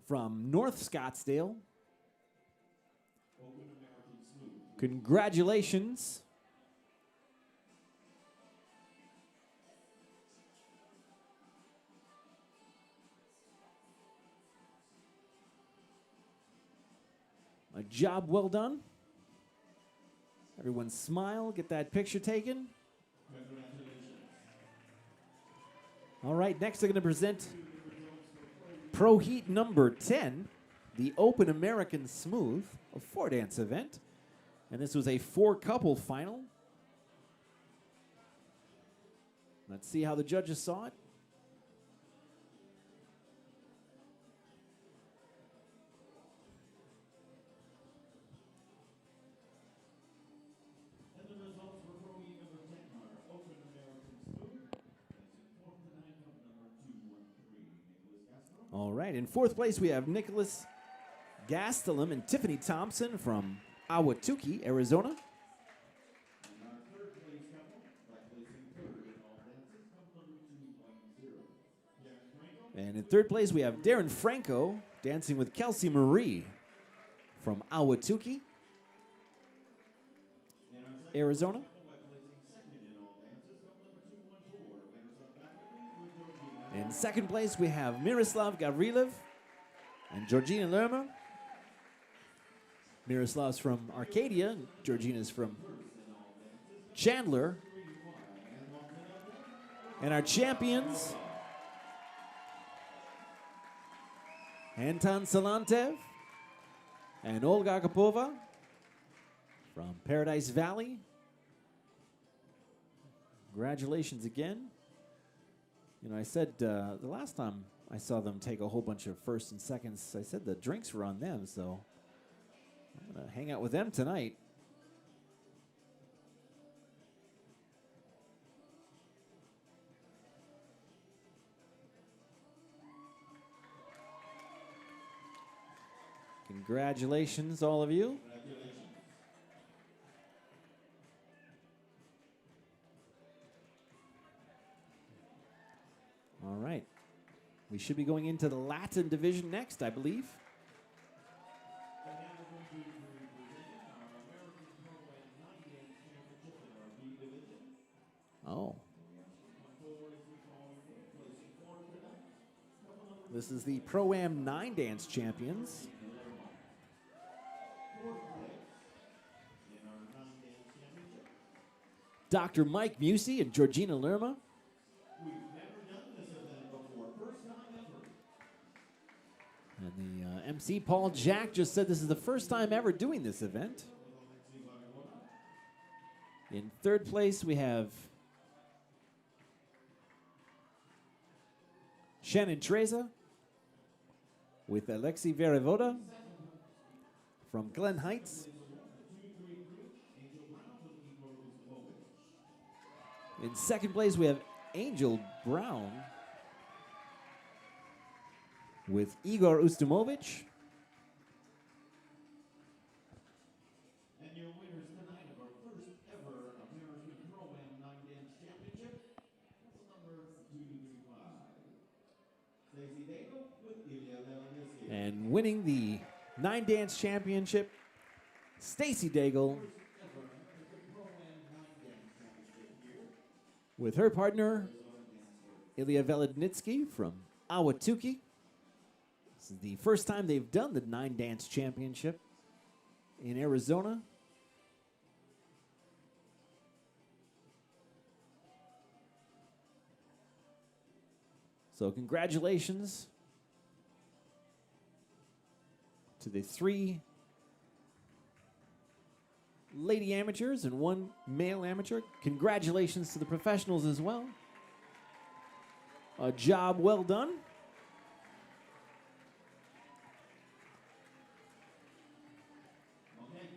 from North Scottsdale. Congratulations. A job well done. Everyone smile, get that picture taken. All right, next they're going to present Pro Heat number 10, the Open American Smooth, a 4-dance event. And this was a 4-couple final. Let's see how the judges saw it. All right, in fourth place we have Nicholas Gastelum and Tiffany Thompson from Ahwatukee, Arizona. And in third place we have Darren Franco dancing with Kelsey Marie from Ahwatukee, Arizona. In second place, we have Miroslav Gavrilov and Georgina Lerma. Miroslav's from Arcadia, Georgina's from Chandler. And our champions, Anton Salantev and Olga Kapova from Paradise Valley. Congratulations again. You know, I said the last time I saw them take a whole bunch of firsts and seconds, I said the drinks were on them, so I'm going to hang out with them tonight. Congratulations, all of you. Congratulations. All right. We should be going into the Latin division next, I believe. And now we're going to be presenting our American Pro-Am 9 Dance Championship in our B division. Oh. Come forward as we call your name, placing fourth tonight. Couple number This is the Pro-Am 9 Dance Champions. fourth place in our 9 Dance Championship. Dr. Mike Musey and Georgina Lerma. We've never done this event before. First time ever. And the MC Paul Jack just said this is the first time ever doing this event. In third place, we have Shannon Treza with Alexei Verivoda from Glen Heights. In second place, we have Angel Brown with Igor Ustumovich. And your winners tonight of our first ever American Pro-Am 9 Dance Championship, number 235. Stacey Daigle with Ilya Leonesi. And winning the 9 Dance Championship, Stacey Daigle Ever American Pro-Am 9 Dance Championship here. with her partner, Ilya Velednitsky from Ahwatukee. This is the first time they've done the 9 Dance Championship in Arizona. So congratulations to the 3 lady amateurs and 1 male amateur. Congratulations to the professionals as well. A job well done. Okay.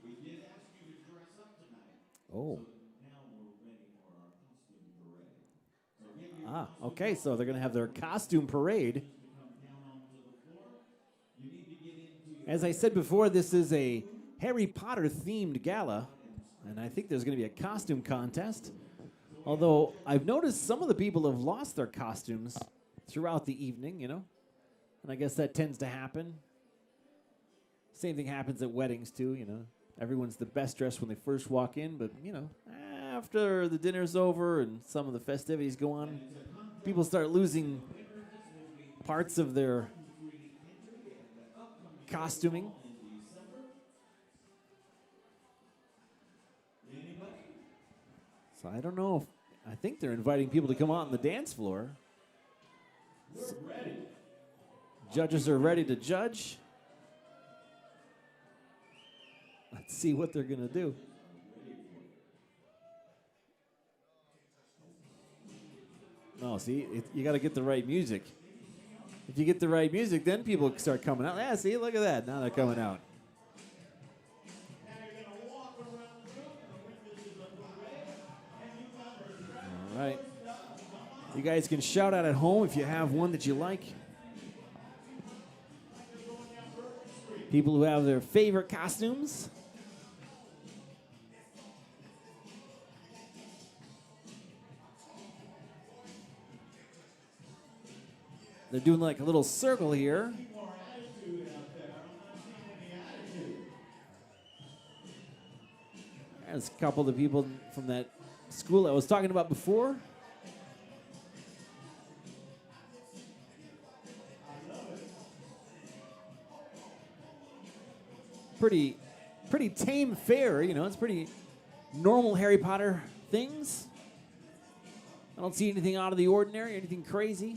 We did ask you to dress up tonight. Oh. Now we're ready for our costume parade. So get your Okay, so they're going to have their costume parade. to come down onto the floor. You need to get into your As I said before, this is a Harry Potter themed gala, and I think there's going to be a costume contest. Although I've noticed some of the people have lost their costumes throughout the evening, you know, and I guess that tends to happen. Same thing happens at weddings too, you know. Everyone's the best dressed when they first walk in, but you know, after the dinner's over and some of the festivities go on, people start losing parts of their costuming. So I don't know if, I think they're inviting people to come out on the dance floor. Judges are ready to judge. Let's see what they're going to do. No, see, you got to get the right music. If you get the right music, then people start coming out. Yeah, see, look at that. Now they're coming out. All right. You guys can shout out at home if you have one that you like. People who have their favorite costumes. They're doing like a little circle here. There's a couple of the people from that school I was talking about before. Pretty tame fare, you know. It's pretty normal Harry Potter things. I don't see anything out of the ordinary, anything crazy.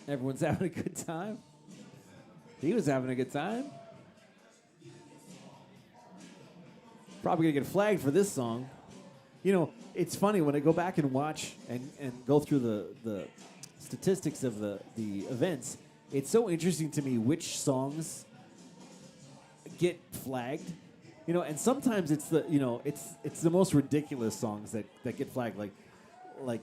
Everyone's having a good time. He was having a good time. Probably gonna get flagged for this song. You know, it's funny when I go back and watch and go through the statistics of the events. It's so interesting to me which songs get flagged. You know, and sometimes it's the it's the most ridiculous songs that get flagged, like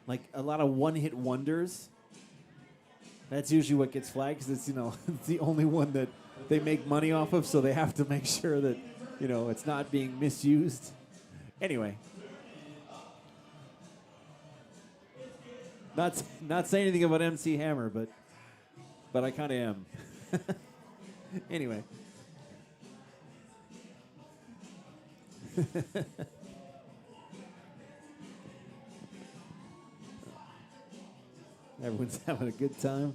like a lot of one-hit wonders. That's usually what gets flagged because it's, it's the only one that they make money off of, so they have to make sure that, it's not being misused. Anyway. Not saying anything about MC Hammer, but I kind of am. Anyway. Everyone's having a good time.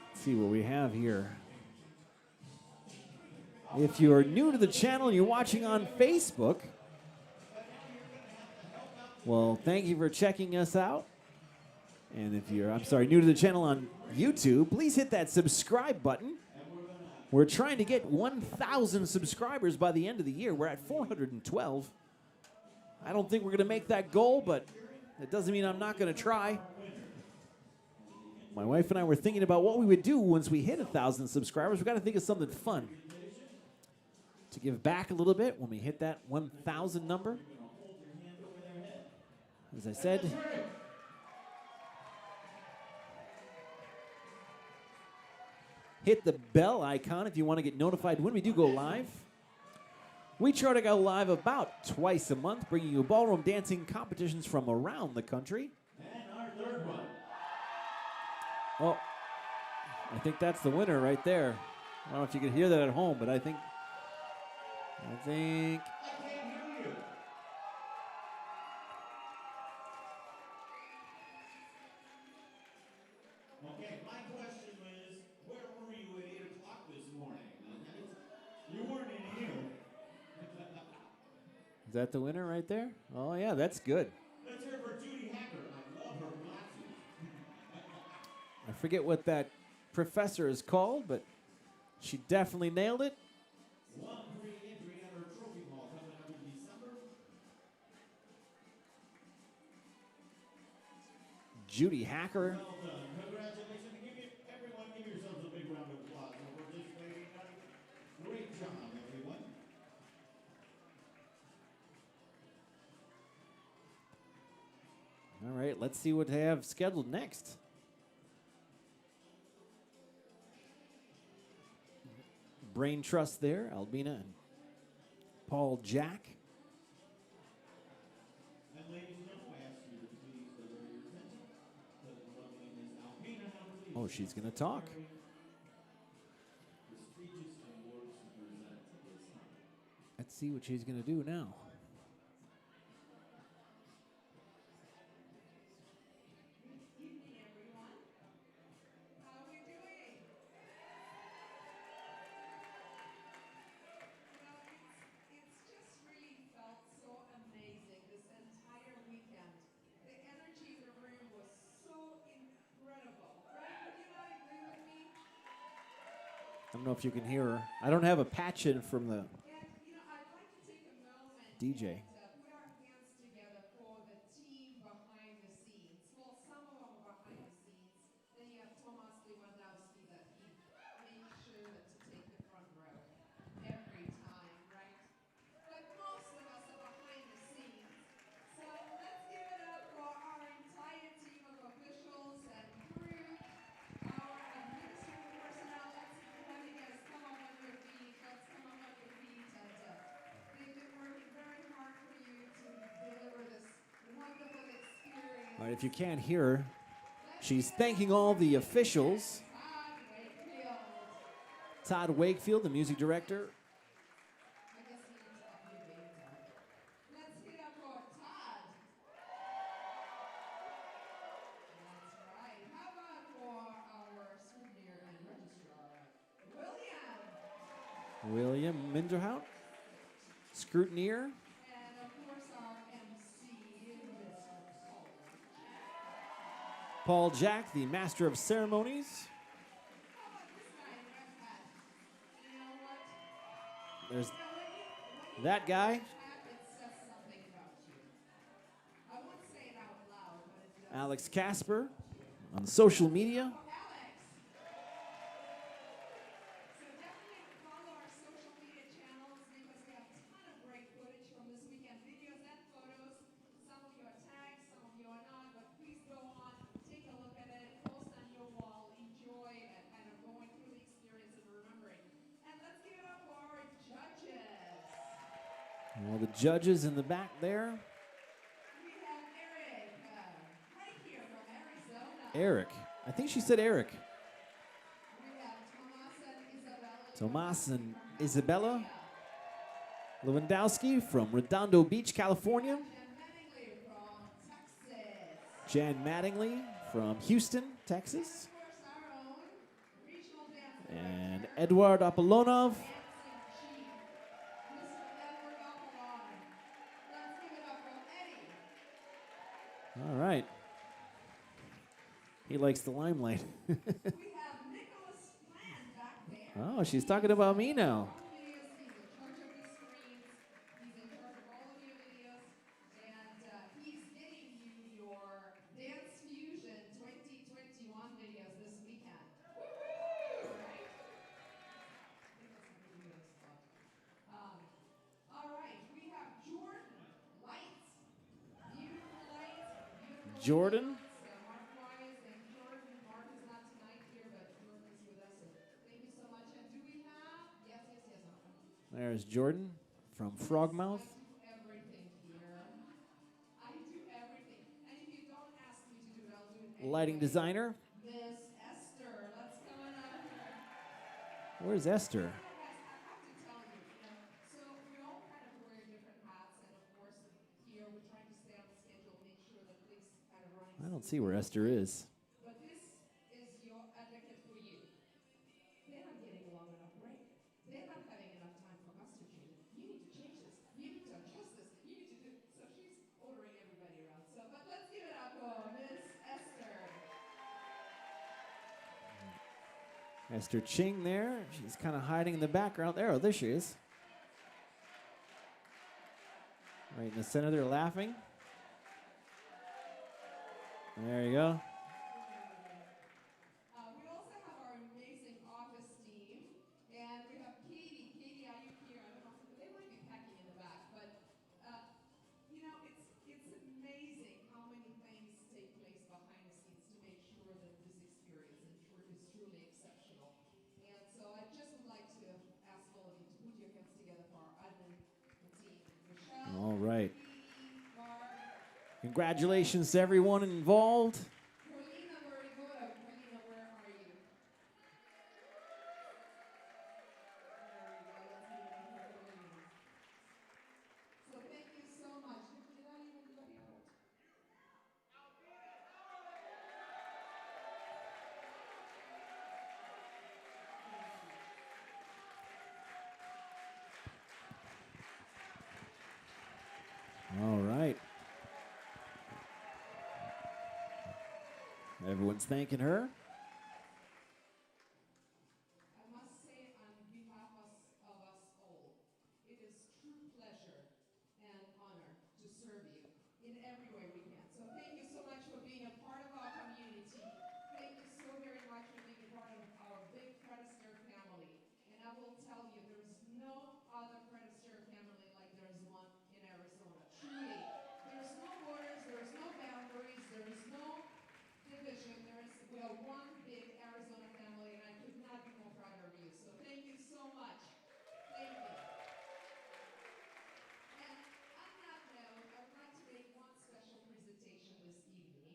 Let's see what we have here. If you are new to the channel and you're watching on Facebook, well, thank you for checking us out. And if you're, new to the channel on YouTube, please hit that subscribe button. We're trying to get 1,000 subscribers by the end of the year. We're at 412. I don't think we're going to make that goal, but it doesn't mean I'm not going to try. My wife and I were thinking about what we would do once we hit 1,000 subscribers. We've got to think of something fun to give back a little bit when we hit that 1,000 number. As I said, hit the bell icon if you want to get notified when we do go live. We try to go live about twice a month, bringing you ballroom dancing competitions from around the country. And our third one. Oh, I think that's the winner right there. I don't know if you could hear that at home, but I think. I can't hear you. Okay, my question is, where were you at 8 o'clock this morning? You weren't in here. Is that the winner right there? Oh, yeah, that's good. Let's hear for Judy Hacker. I love her glasses. I forget what that professor is called, but she definitely nailed it. One free entry at her trophy ball coming up in December. Judy Hacker. Well done. Congratulations. Everyone give yourselves a big round of applause for participating tonight. Great job, everyone. All right, let's see what they have scheduled next. Brain Trust there, Albina and Paul Jack. And ladies and gentlemen, I ask you to please deliver your attention to the lovely Miss Albina Hammerly. Oh, she's going to talk. Prestigious awards to present this time. Let's see what she's going to do now. Good evening, everyone. How are we doing? It's just really felt so amazing this entire weekend. The energy in the room was so incredible. Right? Would you not agree with me? I don't know if you can hear her. I don't have a patch in from the And, I'd like to take a moment DJ. and put our hands together for the team behind the scenes. Well, some of them are behind the scenes. Then you have Thomas Lewandowski that he makes sure to take the front row every time, right? But most of us are behind the scenes. So let's give it up for our entire team of officials and crew, our administrative personnel. Let's have you guys come up on your feet. Let's come up on your feet. And they've been working very hard for you to deliver this wonderful experience. All right, if you can't hear her, she's thanking all the officials. Todd Wakefield, the music director. I guess he needs up your game time. Let's get up for Todd. That's right. How about for our scrutineer and registrar, William? William Minderhout, scrutineer. And of course our MC, Mr. Paul Jack, the master of ceremonies. How about this guy in red hat? You know what? There's When you that guy, have it says something about you. I won't say it out loud, but it does. Alex Casper, on social media. Alex. So definitely follow our social the judges in the back there. We have Eric, right here from Arizona. Eric. I think she said Eric. We have Tomas and Isabella. Tomas and from Isabella California. Lewandowski from Redondo Beach, California. Jan Mattingly from Jan Mattingly from Texas. Houston, Texas. Of course, our own regional dance And director, Eduard Apollonov. dancing chief, Mr. Edward Apollon. Let's give it up for Eddie. All right. He likes the limelight. We have Nicholas Plant back there. Oh, she's talking about me now. He's in charge of these screens. He's in charge of all of your videos. And he's getting you your Dance Fusion 2021 videos this weekend. Woo-hoo! Right? Nicholas had to do this stuff. All right, we have Jordan Lights. Beautiful lights. Beautiful Jordan. videos. Mark Wise and Jordan. Mark is not tonight here, but Jordan is with us. So thank you so much. And do we have? Yes. There's Jordan from Frogmouth. I do everything here. I do everything. And if you don't ask me to do it, I'll do it anyway. Lighting designer. Miss Esther, let's come on up here. Where's Esther? Guys, I have to tell you, so we all kind of wear different hats, and of course, here we're trying to stay on schedule, make sure that things kind of running. I don't see where Esther is. But this is your advocate for you. They're not getting a long enough break. They're not having enough time for custom change. You need to change this. You need to adjust this. You need to do. So she's ordering everybody around. So, but let's give it up for Miss Esther. Esther Ching there. She's kind of hiding in the background there. Oh, there she is. Right in the center there, laughing. There you go. We also have our amazing office team, and we have Katie. Katie, are you here? I don't know. They might be packing in the back, but it's amazing how many things take place behind the scenes to make sure that this experience is truly exceptional. And so I just would like to ask all of you to put your hands together for our admin team. Michelle, All right. Katie, Barb, Congratulations to everyone involved. Carlina, where are you? Carlina, where are you? So thank you so much. Did I leave anybody out? All right. Everyone's thanking her. I must say on behalf of us all, it is true pleasure and honor to serve you in every way we can. So thank you so much for being a part of our community. Thank you so very much for being a part of our big Fred Astaire family. And I will tell you, there is no other Fred Astaire family like there is one in Arizona. Truly, there's no borders, there's no boundaries, there is no division. We are one big Arizona family, and I could not be more proud of you. So thank you so much. Thank you. And on that note, I would like to make one special presentation this evening,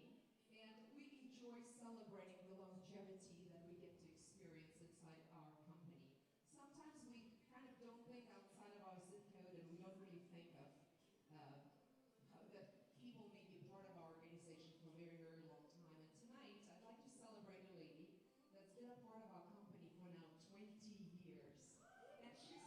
and we enjoy celebrating the longevity that we get to experience inside our company. Sometimes we kind of don't think outside of our zip code, and we don't really think of that people may be part of our organization for a very, very long time. And tonight, I'd like to celebrate a lady that's been a part of our company for now 20 years. And she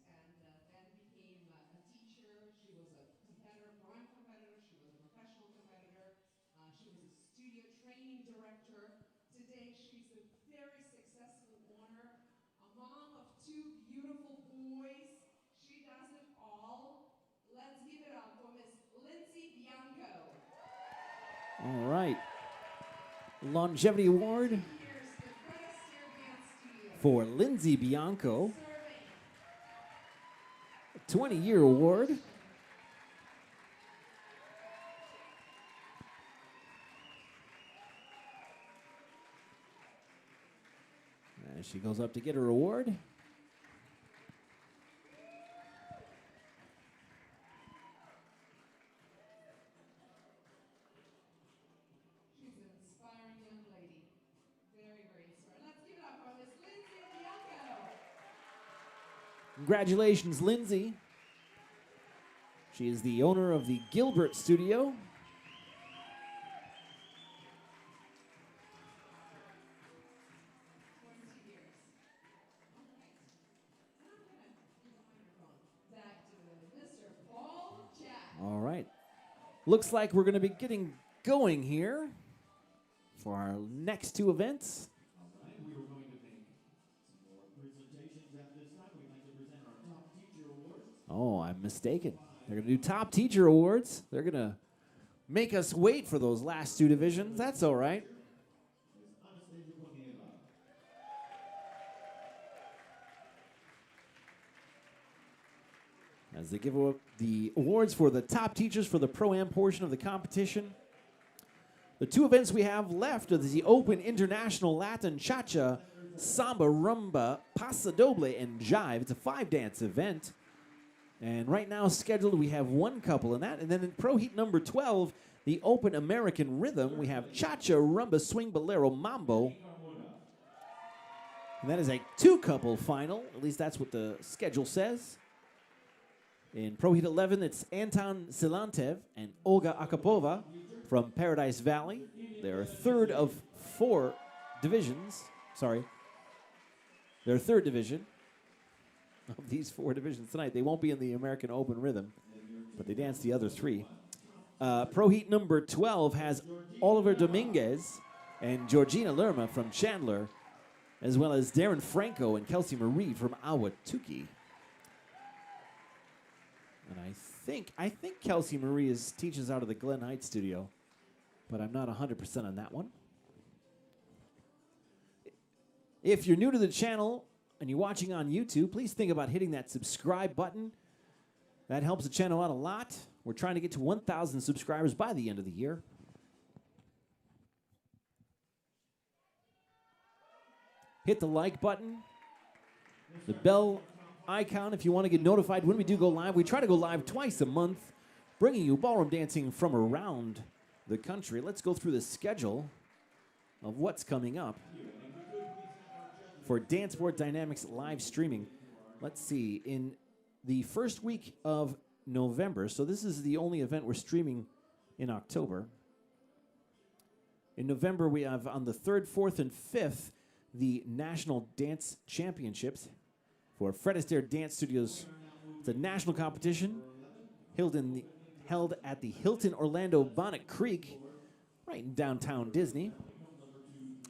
started out as a student, and then became a teacher. She was a competitor, growing competitor. She was a professional competitor. She was a studio training director. Today, she's a very successful owner, a mom of two beautiful boys. She does it all. Let's give it up for Miss Lindsay Bianco. All right. Longevity Award Here's the Fred Astaire Dance Studio. for Lindsay Bianco. Serving 20-year award. And she goes up to get her award. Congratulations, Lindsay. She is the owner of the Gilbert Studio. Back to Mr. Paul Jack. All right. Looks like we're going to be getting going here for our next two events. All right, we were going to make some more presentations at this time. We'd like to present our top teacher awards. Oh, I'm mistaken. They're going to do top teacher awards. They're going to make us wait for those last two divisions. That's all right. As they give up the awards for the top teachers for the Pro-Am portion of the competition. The two events we have left are the Open International Latin Cha-Cha, Samba, Rumba, Paso Doble, and Jive. It's a 5-dance event. And right now scheduled, we have one couple in that. And then in Pro Heat number 12, the Open American Rhythm, we have Cha-Cha, Rumba, Swing, Bolero, Mambo. And that is a 2-couple final. At least that's what the schedule says. In Pro Heat 11, it's Anton Silantev and Olga Akapova from Paradise Valley. They're third of 4 divisions. Sorry. Their third division of these 4 divisions tonight. They won't be in the American Open Rhythm, but they dance the other 3. Pro Heat number 12 has Oliver Dominguez and Georgina Lerma from Chandler, as well as Darren Franco and Kelsey Marie from Ahwatukee. And I think Kelsey Marie teaches out of the Glen Heights studio, but I'm not 100% on that one. If you're new to the channel and you're watching on YouTube, please think about hitting that subscribe button. That helps the channel out a lot. We're trying to get to 1,000 subscribers by the end of the year. Hit the like button, the bell icon if you want to get notified when we do go live. We try to go live twice a month, bringing you ballroom dancing from around the country. Let's go through the schedule of what's coming up for Dancesport Dynamics live streaming. Let's see, in the first week of November, so this is the only event we're streaming in October. In November, we have on the 3rd, 4th, and 5th, the National Dance Championships for Fred Astaire Dance Studios. It's a national competition held at the Hilton Orlando Bonnet Creek, right in downtown Disney.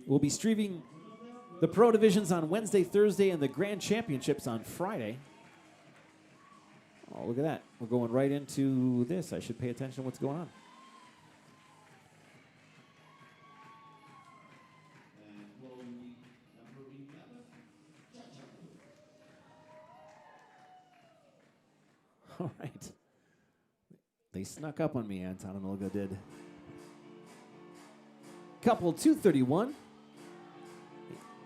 We'll be streaming the Pro Divisions on Wednesday, Thursday, and the Grand Championships on Friday. Oh, look at that. We're going right into this. I should pay attention to what's going on. All right. They snuck up on me, Anton and Olga did. Couple 231.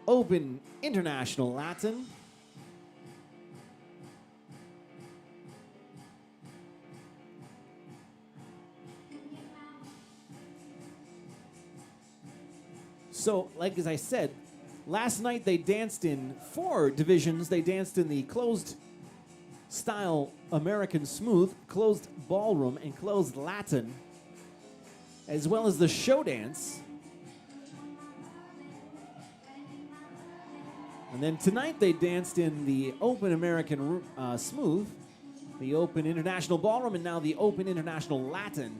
Open International Latin. So, like as I said, last night they danced in 4 divisions. They danced in the closed style American Smooth, closed ballroom, and closed Latin, as well as the show dance. And then tonight they danced in the Open American Smooth, the Open International Ballroom, and now the Open International Latin,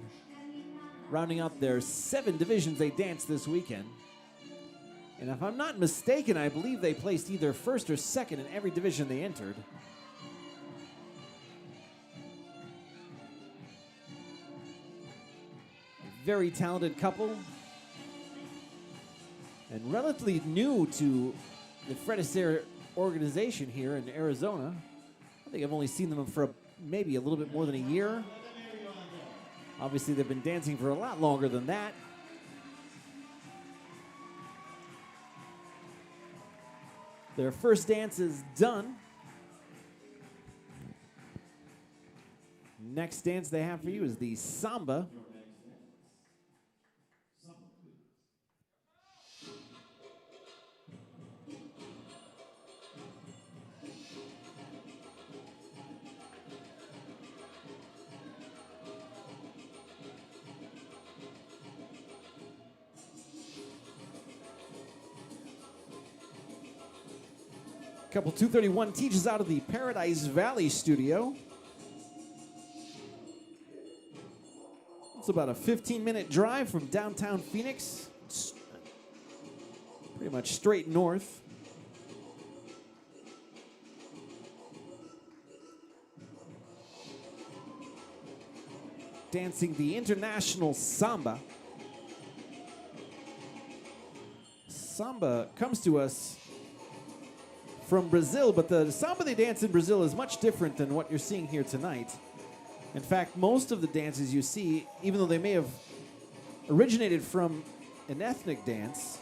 rounding up their 7 divisions they danced this weekend. And if I'm not mistaken, I believe they placed either first or second in every division they entered. Very talented couple, and relatively new to the Fred Astaire organization here in Arizona. I think I've only seen them for maybe a little bit more than a year. Obviously, they've been dancing for a lot longer than that. Their first dance is done. Next dance they have for you is the Samba. Couple 231 teaches out of the Paradise Valley studio. It's about a 15-minute drive from downtown Phoenix. It's pretty much straight north. Dancing the international samba. Samba comes to us from Brazil, but the samba they dance in Brazil is much different than what you're seeing here tonight. In fact, most of the dances you see, even though they may have originated from an ethnic dance,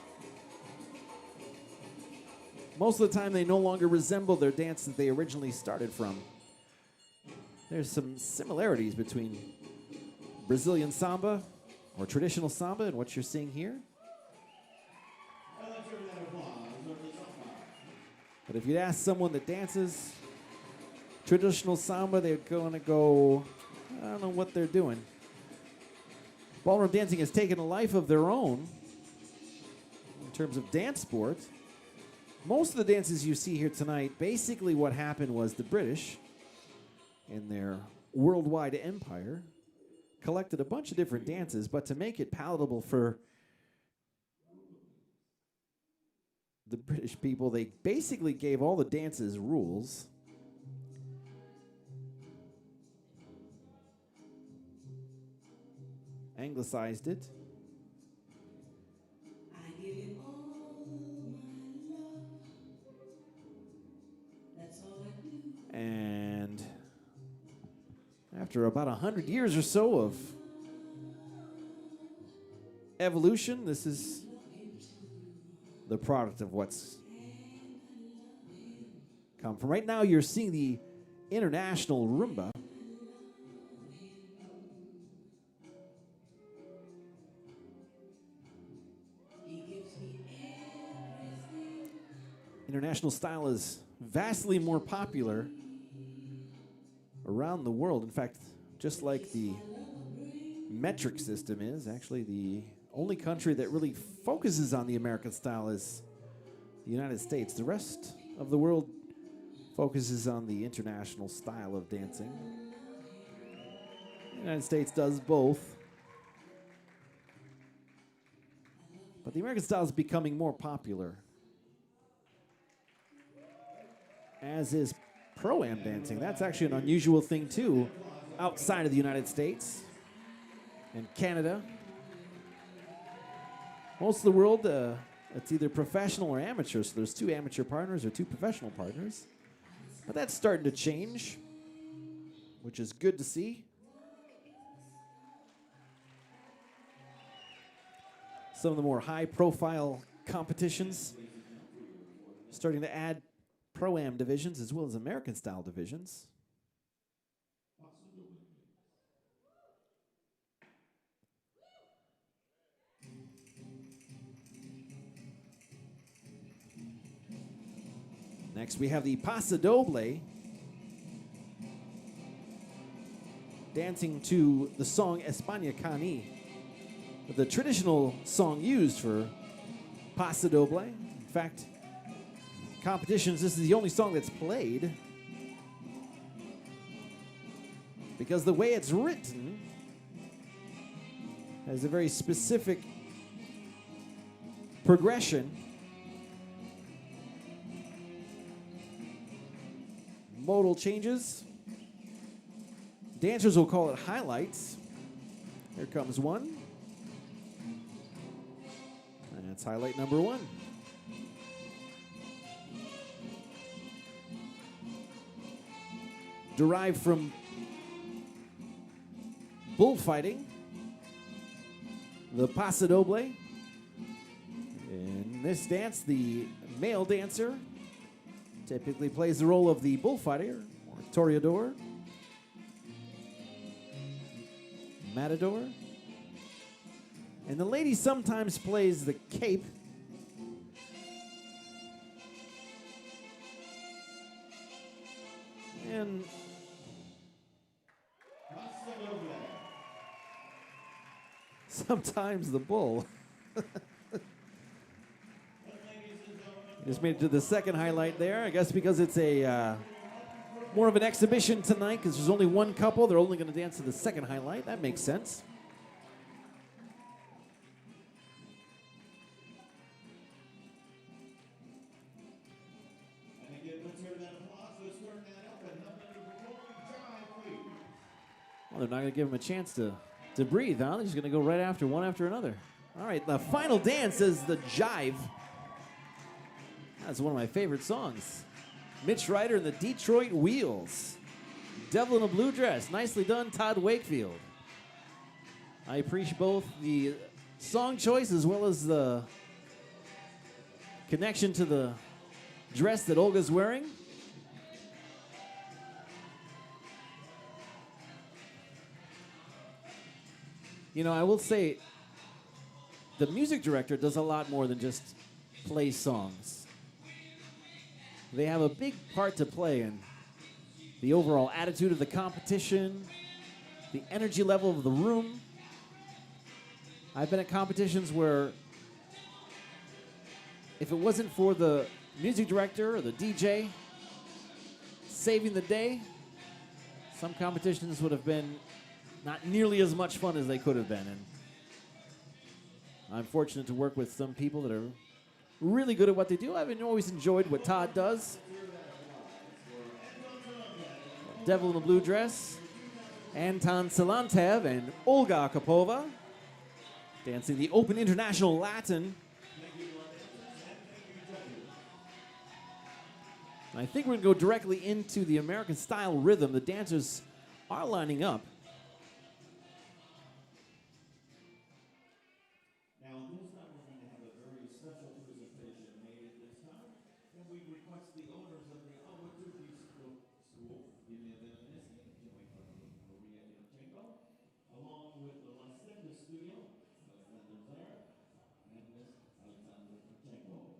most of the time they no longer resemble their dance that they originally started from. There's some similarities between Brazilian samba or traditional samba and what you're seeing here. But if you'd ask someone that dances traditional samba, they're going to go, I don't know what they're doing. Ballroom dancing has taken a life of their own in terms of dance sport. Most of the dances you see here tonight, basically what happened was the British, in their worldwide empire, collected a bunch of different dances, but to make it palatable for the British people, they basically gave all the dances rules. Anglicized it. I give you all my love. That's all I do. And after about 100 years or so of evolution, this is the product of what's come from. Right now, you're seeing the international rumba. International style is vastly more popular around the world. In fact, just like the metric system is, actually the only country that really focuses on the American style is the United States. The rest of the world focuses on the international style of dancing. The United States does both. But the American style is becoming more popular, as is Pro-Am dancing. That's actually an unusual thing, too, outside of the United States and Canada. Most of the world, it's either professional or amateur, so there's 2 amateur partners or 2 professional partners. But that's starting to change, which is good to see. Some of the more high-profile competitions starting to add Pro-Am divisions as well as American-style divisions. Next, we have the Paso Doble, dancing to the song España Cani, the traditional song used for Paso Doble. In fact, competitions, this is the only song that's played because the way it's written has a very specific progression. Modal changes. Dancers will call it highlights. Here comes one. And that's highlight number 1. Derived from bullfighting, the Paso Doble. In this dance, the male dancer typically plays the role of the bullfighter or toreador, matador. And the lady sometimes plays the cape. And sometimes the bull. Just made it to the second highlight there. I guess because it's a more of an exhibition tonight because there's only one couple. They're only going to dance to the second highlight. That makes sense. And again, let's hear that applause. Let's turn that up and help them to perform Jive, please. Well, they're not going to give them a chance to breathe, huh? They're just going to go right after one after another. All right, the final dance is the Jive. That's one of my favorite songs. Mitch Ryder and the Detroit Wheels. Devil in a Blue Dress. Nicely done, Todd Wakefield. I appreciate both the song choice as well as the connection to the dress that Olga's wearing. You know, I will say the music director does a lot more than just play songs. They have a big part to play in the overall attitude of the competition, the energy level of the room. I've been at competitions where if it wasn't for the music director or the DJ saving the day, some competitions would have been not nearly as much fun as they could have been. And I'm fortunate to work with some people that are really good at what they do. I've always enjoyed what Todd does. Devil in a Blue Dress, Anton Silantev and Olga Kopova dancing the Open International Latin. And I think we're going to go directly into the American style rhythm. The dancers are lining up. Now, this time we're going to have a very special presentation made at this time. And we request the owners of the Awatuki School, Ilya Benedeski, joined by Maria Yurchenko, along with the La Senda Studio, Alexander Zaire, and Miss Alexandra Yurchenko. To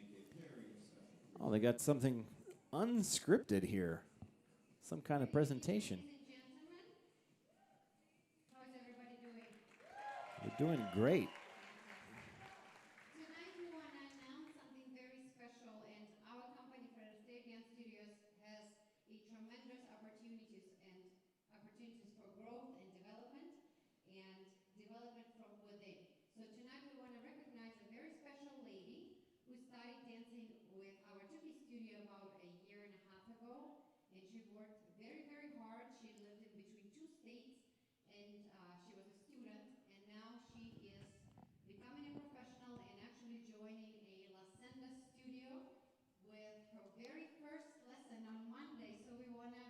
make a very special. Oh, they got something unscripted here. Some kind of presentation. Ladies and gentlemen, how is everybody doing? They're doing great. Tonight we want to announce something very special, and our company, Frederick State Dance Studios, has a tremendous opportunities for growth and development from within. So tonight we want to recognize a very special lady who started dancing with our Tuki studio about a year and a half ago, and she worked very, very hard. She lived in between two states, and she was a student, and now she is becoming a professional and actually joining a La Senda studio with her very first lesson on Monday. So we want to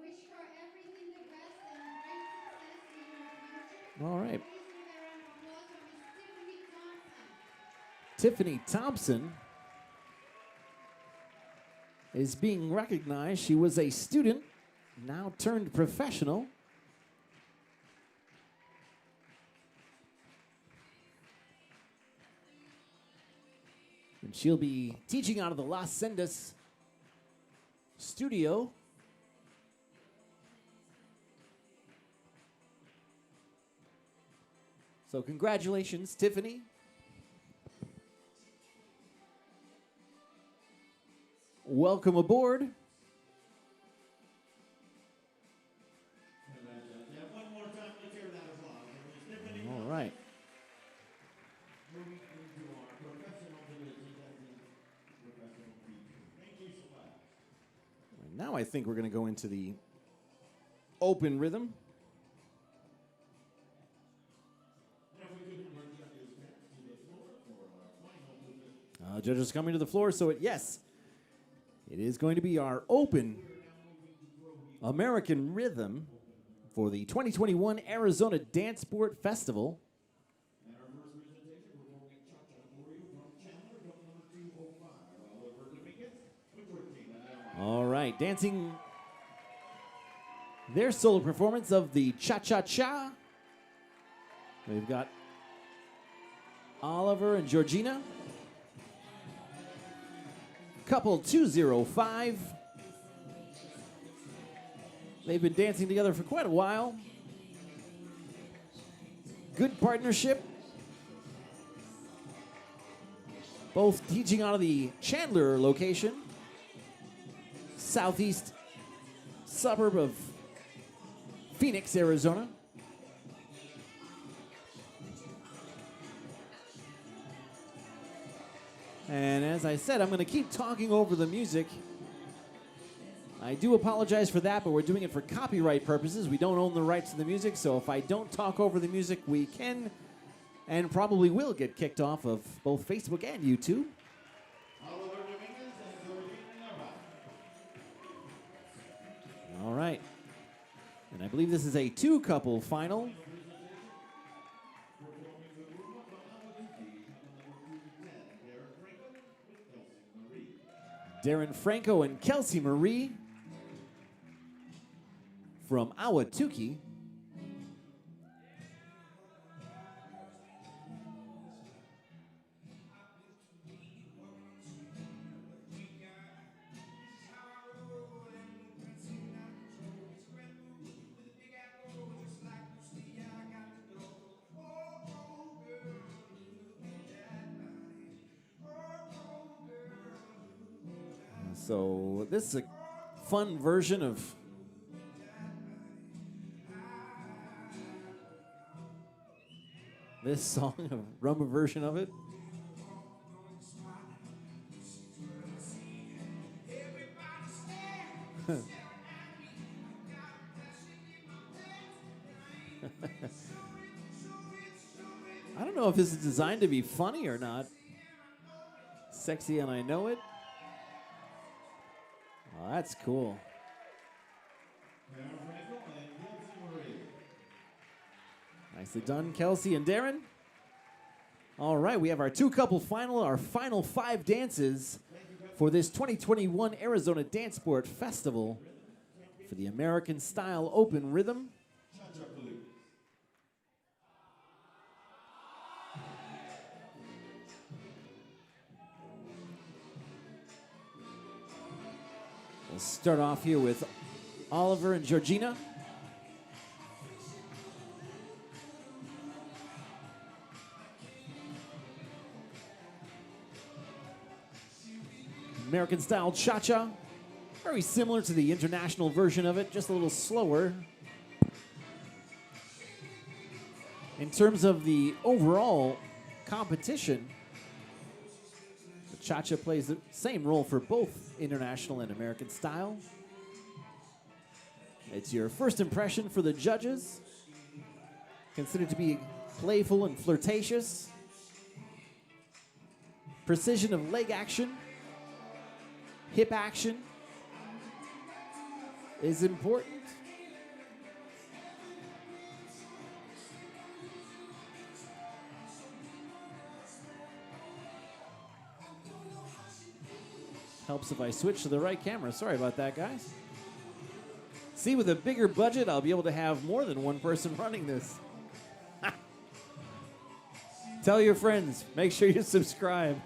wish her everything the best and great success in her future. All right. Please give a round of applause for Miss Tiffany Thompson. Tiffany Thompson is being recognized. She was a student, now turned professional. And she'll be teaching out of the Las Sendas studio. So congratulations, Tiffany. Welcome aboard. And one more time, let's hear that applause. It was Tiffany All right. moving into our professional division, that is professional feature. Thank you so much. Now I think we're going to go into the open rhythm. And if we could bring our judges back to the floor for our final position. Judges coming to the floor. So, yes, it is going to be our open American rhythm for the 2021 Arizona Dancesport Festival. And our first presentation, we're going to get cha-cha for you from Chandler, group number 205. Oliver Dominguez, with your team. All right, dancing their solo performance of the Cha-Cha-Cha. We've got Oliver and Georgina. Couple 205. They've been dancing together for quite a while. Good partnership. both teaching out of the Chandler location, southeast suburb of Phoenix, Arizona. And as I said, I'm going to keep talking over the music. I do apologize for that, but we're doing it for copyright purposes. We don't own the rights to the music, so if I don't talk over the music, we can and probably will get kicked off of both Facebook and YouTube. All right. And I believe this is a two-couple final. Darren Franco and Kelsey Marie from Ahwatukee. So this is a fun version of this song, a rumba version of it. I don't know if this is designed to be funny or not. Sexy and I know it. Oh, that's cool. Nicely done, Kelsey and Darren. All right, we have our two-couple final, our final 5 dances for this 2021 Arizona Dancesport Festival for the American Style Open Rhythm. We'll start off here with Oliver and Georgina. American style cha-cha. Very similar to the international version of it, just a little slower. In terms of the overall competition, the cha-cha plays the same role for both international and American style. It's your first impression for the judges. Considered to be playful and flirtatious. Precision of leg action, hip action is important. Helps if I switch to the right camera. Sorry about that, guys. See, with a bigger budget, I'll be able to have more than one person running this. Tell your friends. Make sure you subscribe.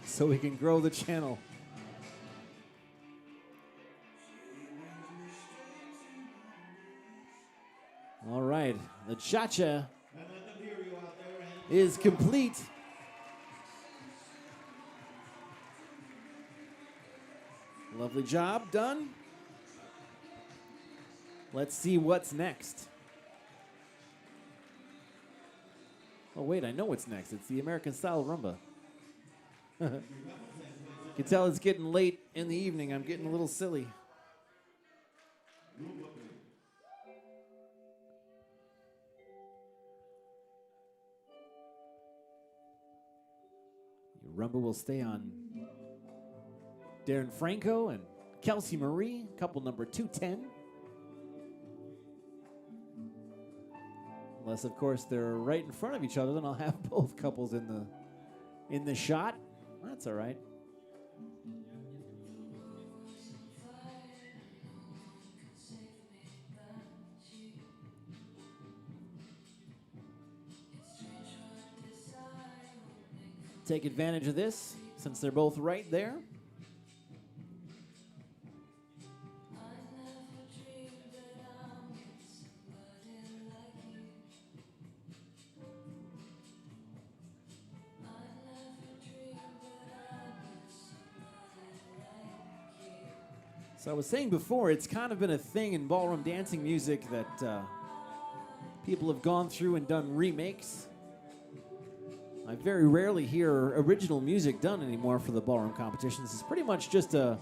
So we can grow the channel. All right, the cha-cha is complete. Lovely job, done. Let's see what's next. Oh wait, I know what's next. It's the American style rumba. You can tell it's getting late in the evening. I'm getting a little silly. Your rumba will stay on Darren Franco and Kelsey Marie, couple number 210. Unless, of course, they're right in front of each other, then I'll have both couples in the shot. That's all right. Take advantage of this since they're both right there. So I was saying before, it's kind of been a thing in ballroom dancing music that people have gone through and done remakes. I very rarely hear original music done anymore for the ballroom competitions. It's pretty much just a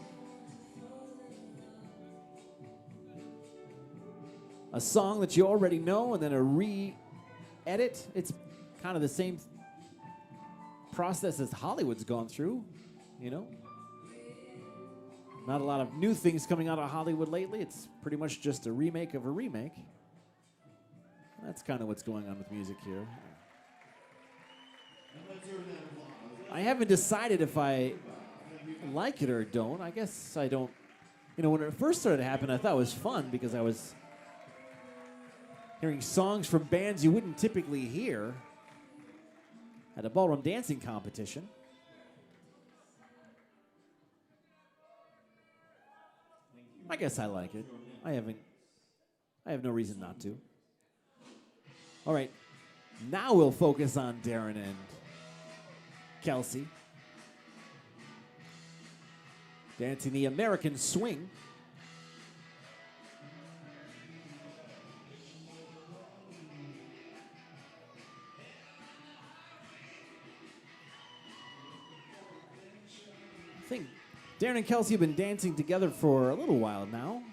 song that you already know and then a re-edit. It's kind of the same process as Hollywood's gone through, you know? Not a lot of new things coming out of Hollywood lately. It's pretty much just a remake of a remake. That's kind of what's going on with music here. I haven't decided if I like it or don't. I guess I don't. You know, when it first started to happen, I thought it was fun because I was hearing songs from bands you wouldn't typically hear at a ballroom dancing competition. I guess I like it. I have no reason not to. All right, now we'll focus on Darren and Kelsey dancing the American swing. I think Darren and Kelsey have been dancing together for a little while now.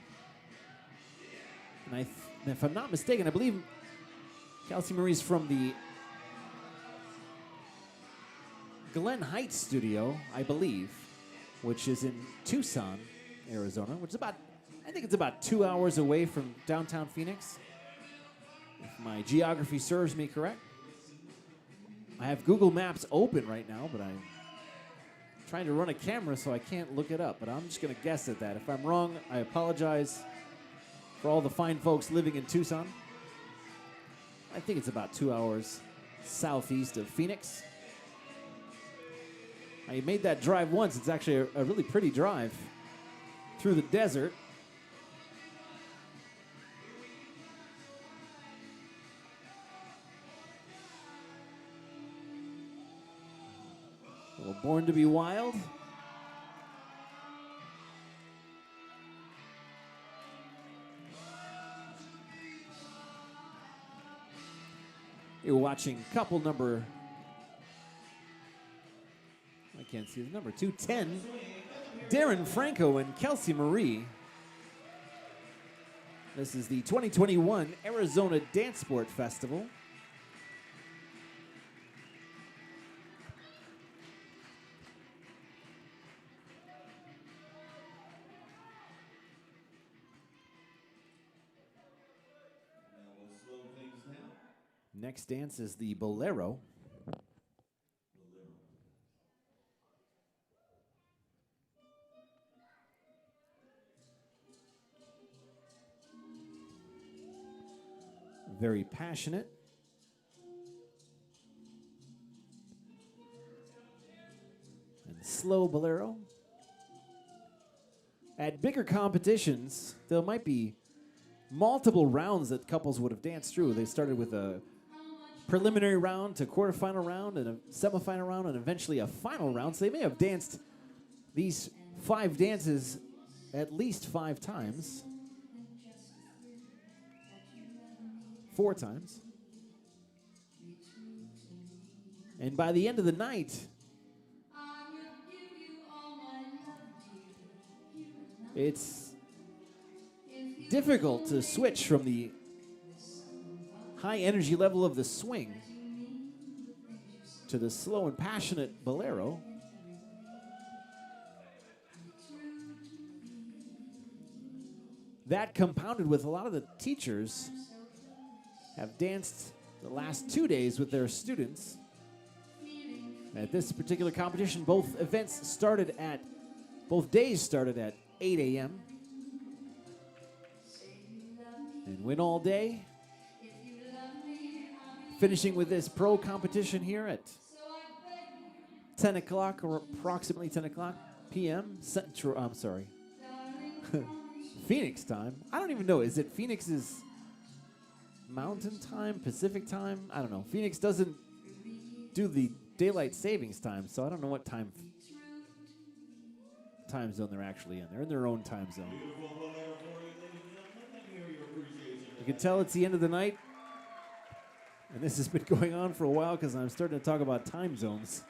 And if I'm not mistaken, I believe Kelsey Marie's from the Glen Heights studio, I believe, which is in Tucson, Arizona, which is about, I think it's about 2 hours away from downtown Phoenix, if my geography serves me correct. I have Google Maps open right now, but I'm trying to run a camera so I can't look it up, but I'm just going to guess at that. If I'm wrong, I apologize for all the fine folks living in Tucson. I think it's about 2 hours southeast of Phoenix. I made that drive once. It's actually a really pretty drive through the desert. Well, Born to be Wild. You're watching couple number, I can't see the number, 210, Darren Franco and Kelsey Marie. This is the 2021 Arizona Dancesport Festival. Next dance is the Bolero. Very passionate. And slow Bolero. At bigger competitions, there might be multiple rounds that couples would have danced through. They started with a preliminary round to quarterfinal round and a semifinal round and eventually a final round. So they may have danced these 5 dances at least 5 times. 4 times. And by the end of the night, it's difficult to switch from the high energy level of the swing to the slow and passionate Bolero. That compounded with a lot of the teachers have danced the last 2 days with their students. At this particular competition, both days started at 8 a.m. and went all day. Finishing with this pro competition here at 10 o'clock or approximately 10 o'clock p.m. Central, I'm sorry, Phoenix time. I don't even know. Is it Phoenix's Mountain Time, Pacific Time? I don't know. Phoenix doesn't do the daylight savings time, so I don't know what time time zone they're actually in. They're in their own time zone. Beautiful full air for you, ladies and gentlemen. Let me hear your appreciation. You can tell it's the end of the night. And this has been going on for a while because I'm starting to talk about time zones.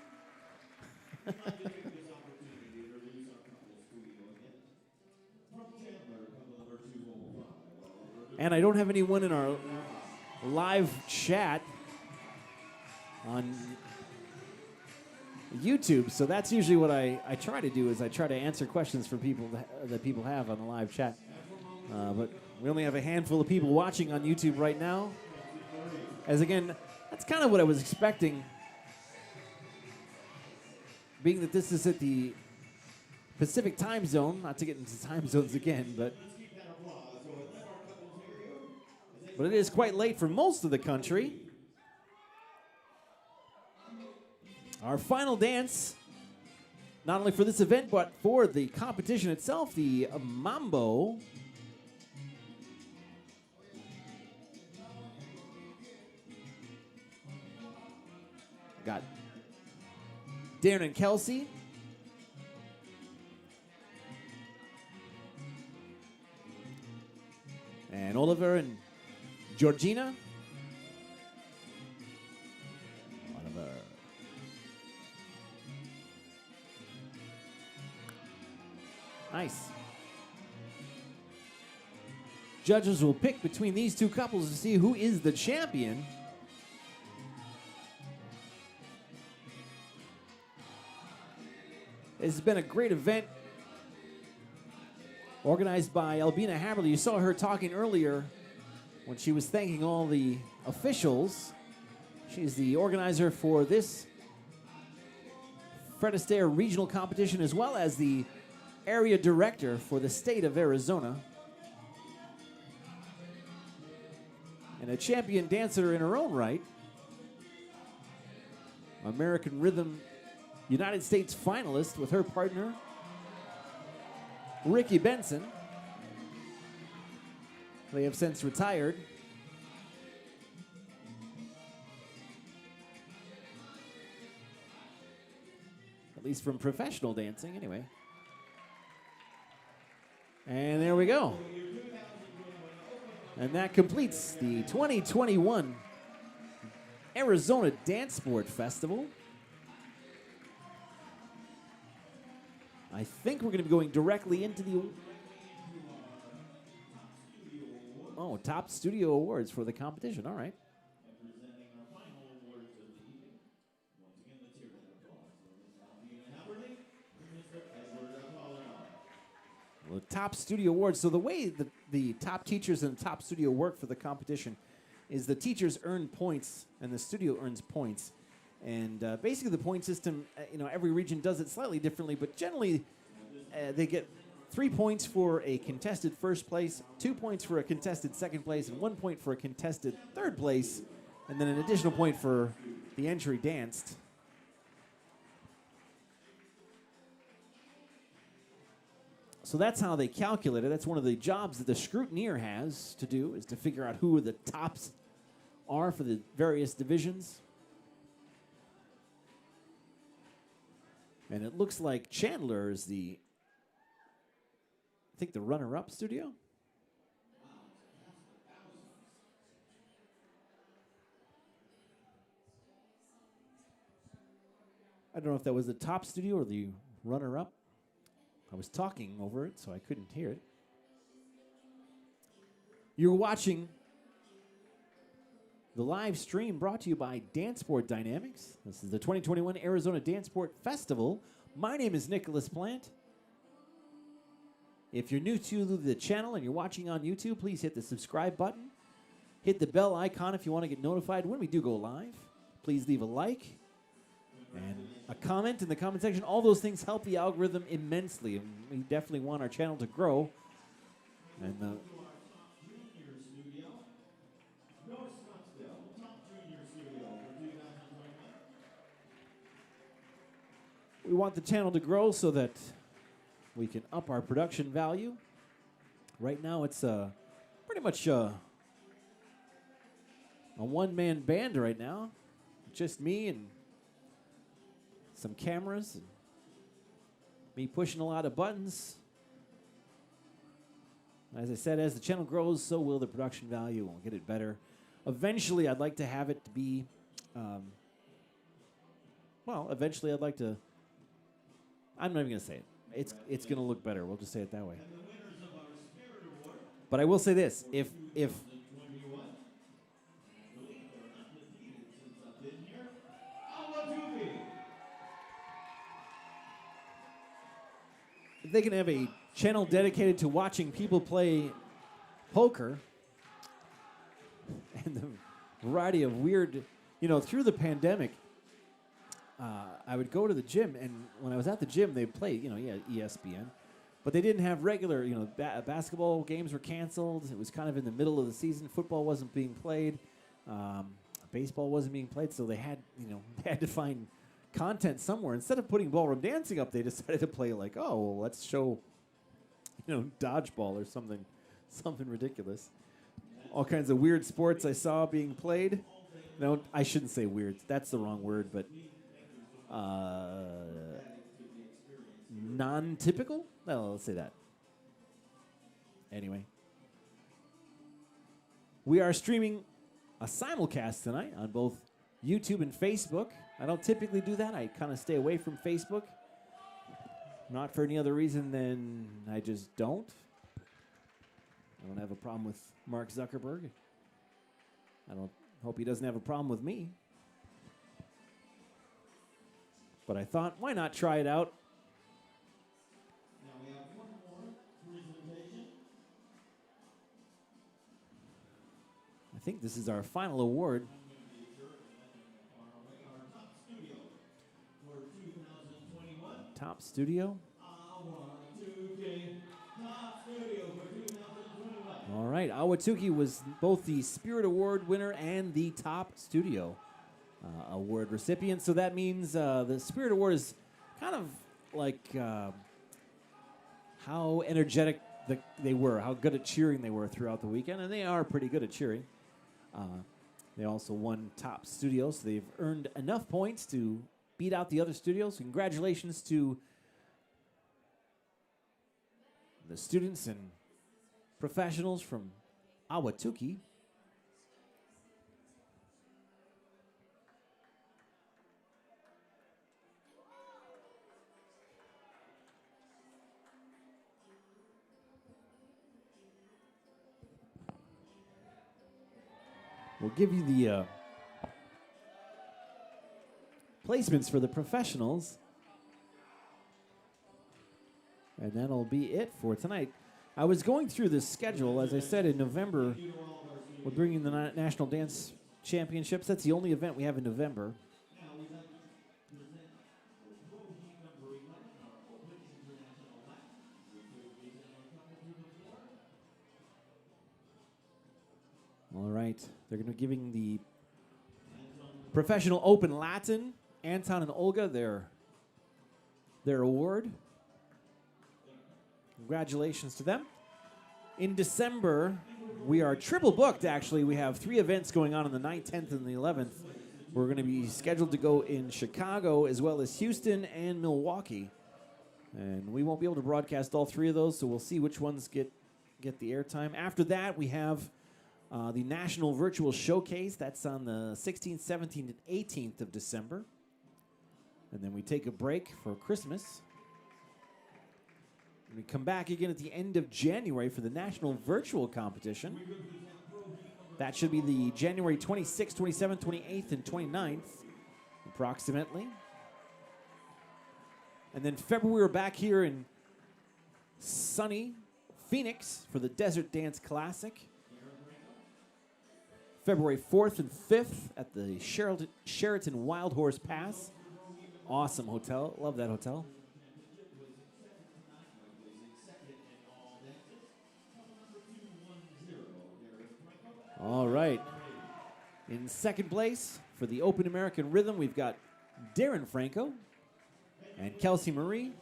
I'd like to take this opportunity to introduce our couple studio again. From Chandler, couple number 205. And I don't have anyone in our live chat on YouTube, so that's usually what I try to do is I try to answer questions from people that people have on the live chat. But we only have a handful of people watching on YouTube right now. As again, that's kind of what I was expecting, being that this is at the Pacific time zone, not to get into time zones again, but it is quite late for most of the country. Our final dance, not only for this event, but for the competition itself, the Mambo. Got Darren and Kelsey. And Oliver and Georgina. Oliver. Nice. Judges will pick between these two couples to see who is the champion. It's been a great event organized by Albina Haberly. You saw her talking earlier when she was thanking all the officials. She's the organizer for this Fred Astaire regional competition as well as the area director for the state of Arizona. And a champion dancer in her own right. American Rhythm United States finalist with her partner, Ricky Benson. They have since retired. At least from professional dancing, anyway. And there we go. And that completes the 2021 Arizona Dancesport Festival. I think we're going to be going directly into the Top Studio Awards for the competition. All right. And presenting our final awards of the evening. Once again, let's hear that applause for Ms. Albina Haberly and Mr. Edward Apollinato. Well, Top Studio Awards. So the way the top teachers and the top studio work for the competition is the teachers earn points and the studio earns points. And basically the point system, every region does it slightly differently, but generally they get 3 points for a contested first place, 2 points for a contested second place, and 1 point for a contested third place, and then an additional point for the entry danced. So that's how they calculate it. That's one of the jobs that the scrutineer has to do, is to figure out who the tops are for the various divisions. And it looks like Chandler is the runner-up studio. I don't know if that was the top studio or the runner-up. I was talking over it, so I couldn't hear it. You're watching the live stream brought to you by Dancesport Dynamics. This is the 2021 Arizona Dancesport Festival. My name is Nicholas Plant. If you're new to the channel and you're watching on YouTube, please hit the subscribe button. Hit the bell icon if you want to get notified when we do go live. Please leave a like and a comment in the comment section. All those things help the algorithm immensely, and we definitely want our channel to grow. And we want the channel to grow so that we can up our production value. Right now it's pretty much a one-man band right now. Just me and some cameras. me pushing a lot of buttons. As I said, as the channel grows, so will the production value. We'll get it better. Eventually, I'd like to have it to be, eventually I'd like to, I'm not even going to say it. It's going to look better. We'll just say it that way. But I will say this. If they can have a channel dedicated to watching people play poker and the variety of weird, through the pandemic, I would go to the gym, and when I was at the gym, they played, ESPN, but they didn't have regular, basketball games were canceled. It was kind of in the middle of the season. Football wasn't being played. Baseball wasn't being played, so they had to find content somewhere. Instead of putting ballroom dancing up, they decided to play let's show, dodgeball or something ridiculous. All kinds of weird sports I saw being played. No, I shouldn't say weird. That's the wrong word, but non-typical? Well, let's say that. Anyway. We are streaming a simulcast tonight on both YouTube and Facebook. I don't typically do that. I kind of stay away from Facebook. Not for any other reason than I just don't. I don't have a problem with Mark Zuckerberg. I don't hope he doesn't have a problem with me. But I thought, why not try it out? Now we have one more presentation. I think this is our final award. Our top studio for 2021. Top studio. Awatuki. Top studio for 2021. All right. Awatuki was both the Spirit Award winner and the top studio award recipient. So that means the Spirit Award is kind of like how energetic they were, how good at cheering they were throughout the weekend. And they are pretty good at cheering. They also won top studio, so they've earned enough points to beat out the other studios. Congratulations to the students and professionals from Awatuki. We'll give you the placements for the professionals. And that'll be it for tonight. I was going through the schedule. As I said, in November, we're bringing the National Dance Championships. That's the only event we have in November. Now we'd like to present Rohi number 11, our Open International Lap. We could present our couple to the floor. All right. They're going to be giving the Professional Open Latin, Anton and Olga, their award. Congratulations to them. In December, we are triple booked, actually. We have 3 events going on the 9th, 10th, and the 11th. We're going to be scheduled to go in Chicago as well as Houston and Milwaukee. And we won't be able to broadcast all 3 of those, so we'll see which ones get the airtime. After that, we have the National Virtual Showcase. That's on the 16th, 17th, and 18th of December. And then we take a break for Christmas. We come back again at the end of January for the National Virtual Competition. That should be the January 26th, 27th, 28th, and 29th, approximately. And then February, we're back here in sunny Phoenix for the Desert Dance Classic. February 4th and 5th at the Sheraton Wild Horse Pass. Awesome hotel. Love that hotel. All right. In second place for the Open American Rhythm, we've got Darren Franco and Kelsey Marie.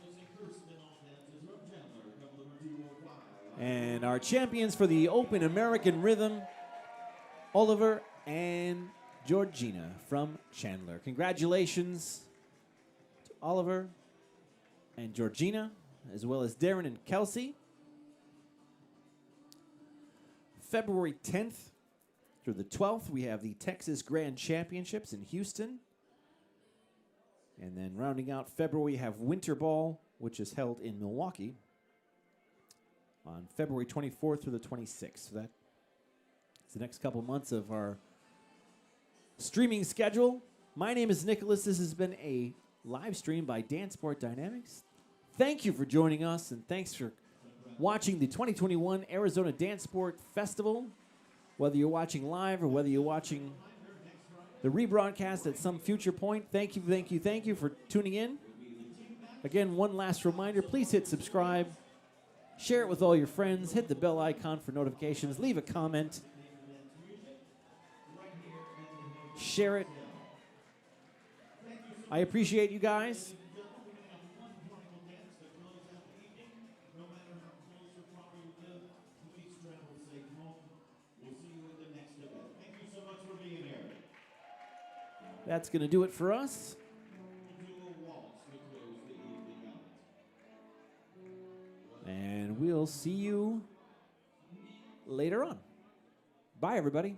And our champions for the Open American Rhythm, Oliver and Georgina from Chandler. Congratulations to Oliver and Georgina, as well as Darren and Kelsey. February 10th through the 12th, we have the Texas Grand Championships in Houston. And then rounding out February, we have Winter Ball, which is held in Milwaukee on February 24th through the 26th. So that's the next couple months of our streaming schedule. My name is Nicholas. This has been a live stream by Dancesport Dynamics. Thank you for joining us, and thanks for watching the 2021 Arizona Dancesport Festival. Whether you're watching live or whether you're watching the rebroadcast at some future point, thank you for tuning in. Again, one last reminder, please hit subscribe, share it with all your friends, hit the bell icon for notifications, leave a comment, share it. I appreciate you guys. That's going to do it for us. And we'll see you later on. Bye, everybody.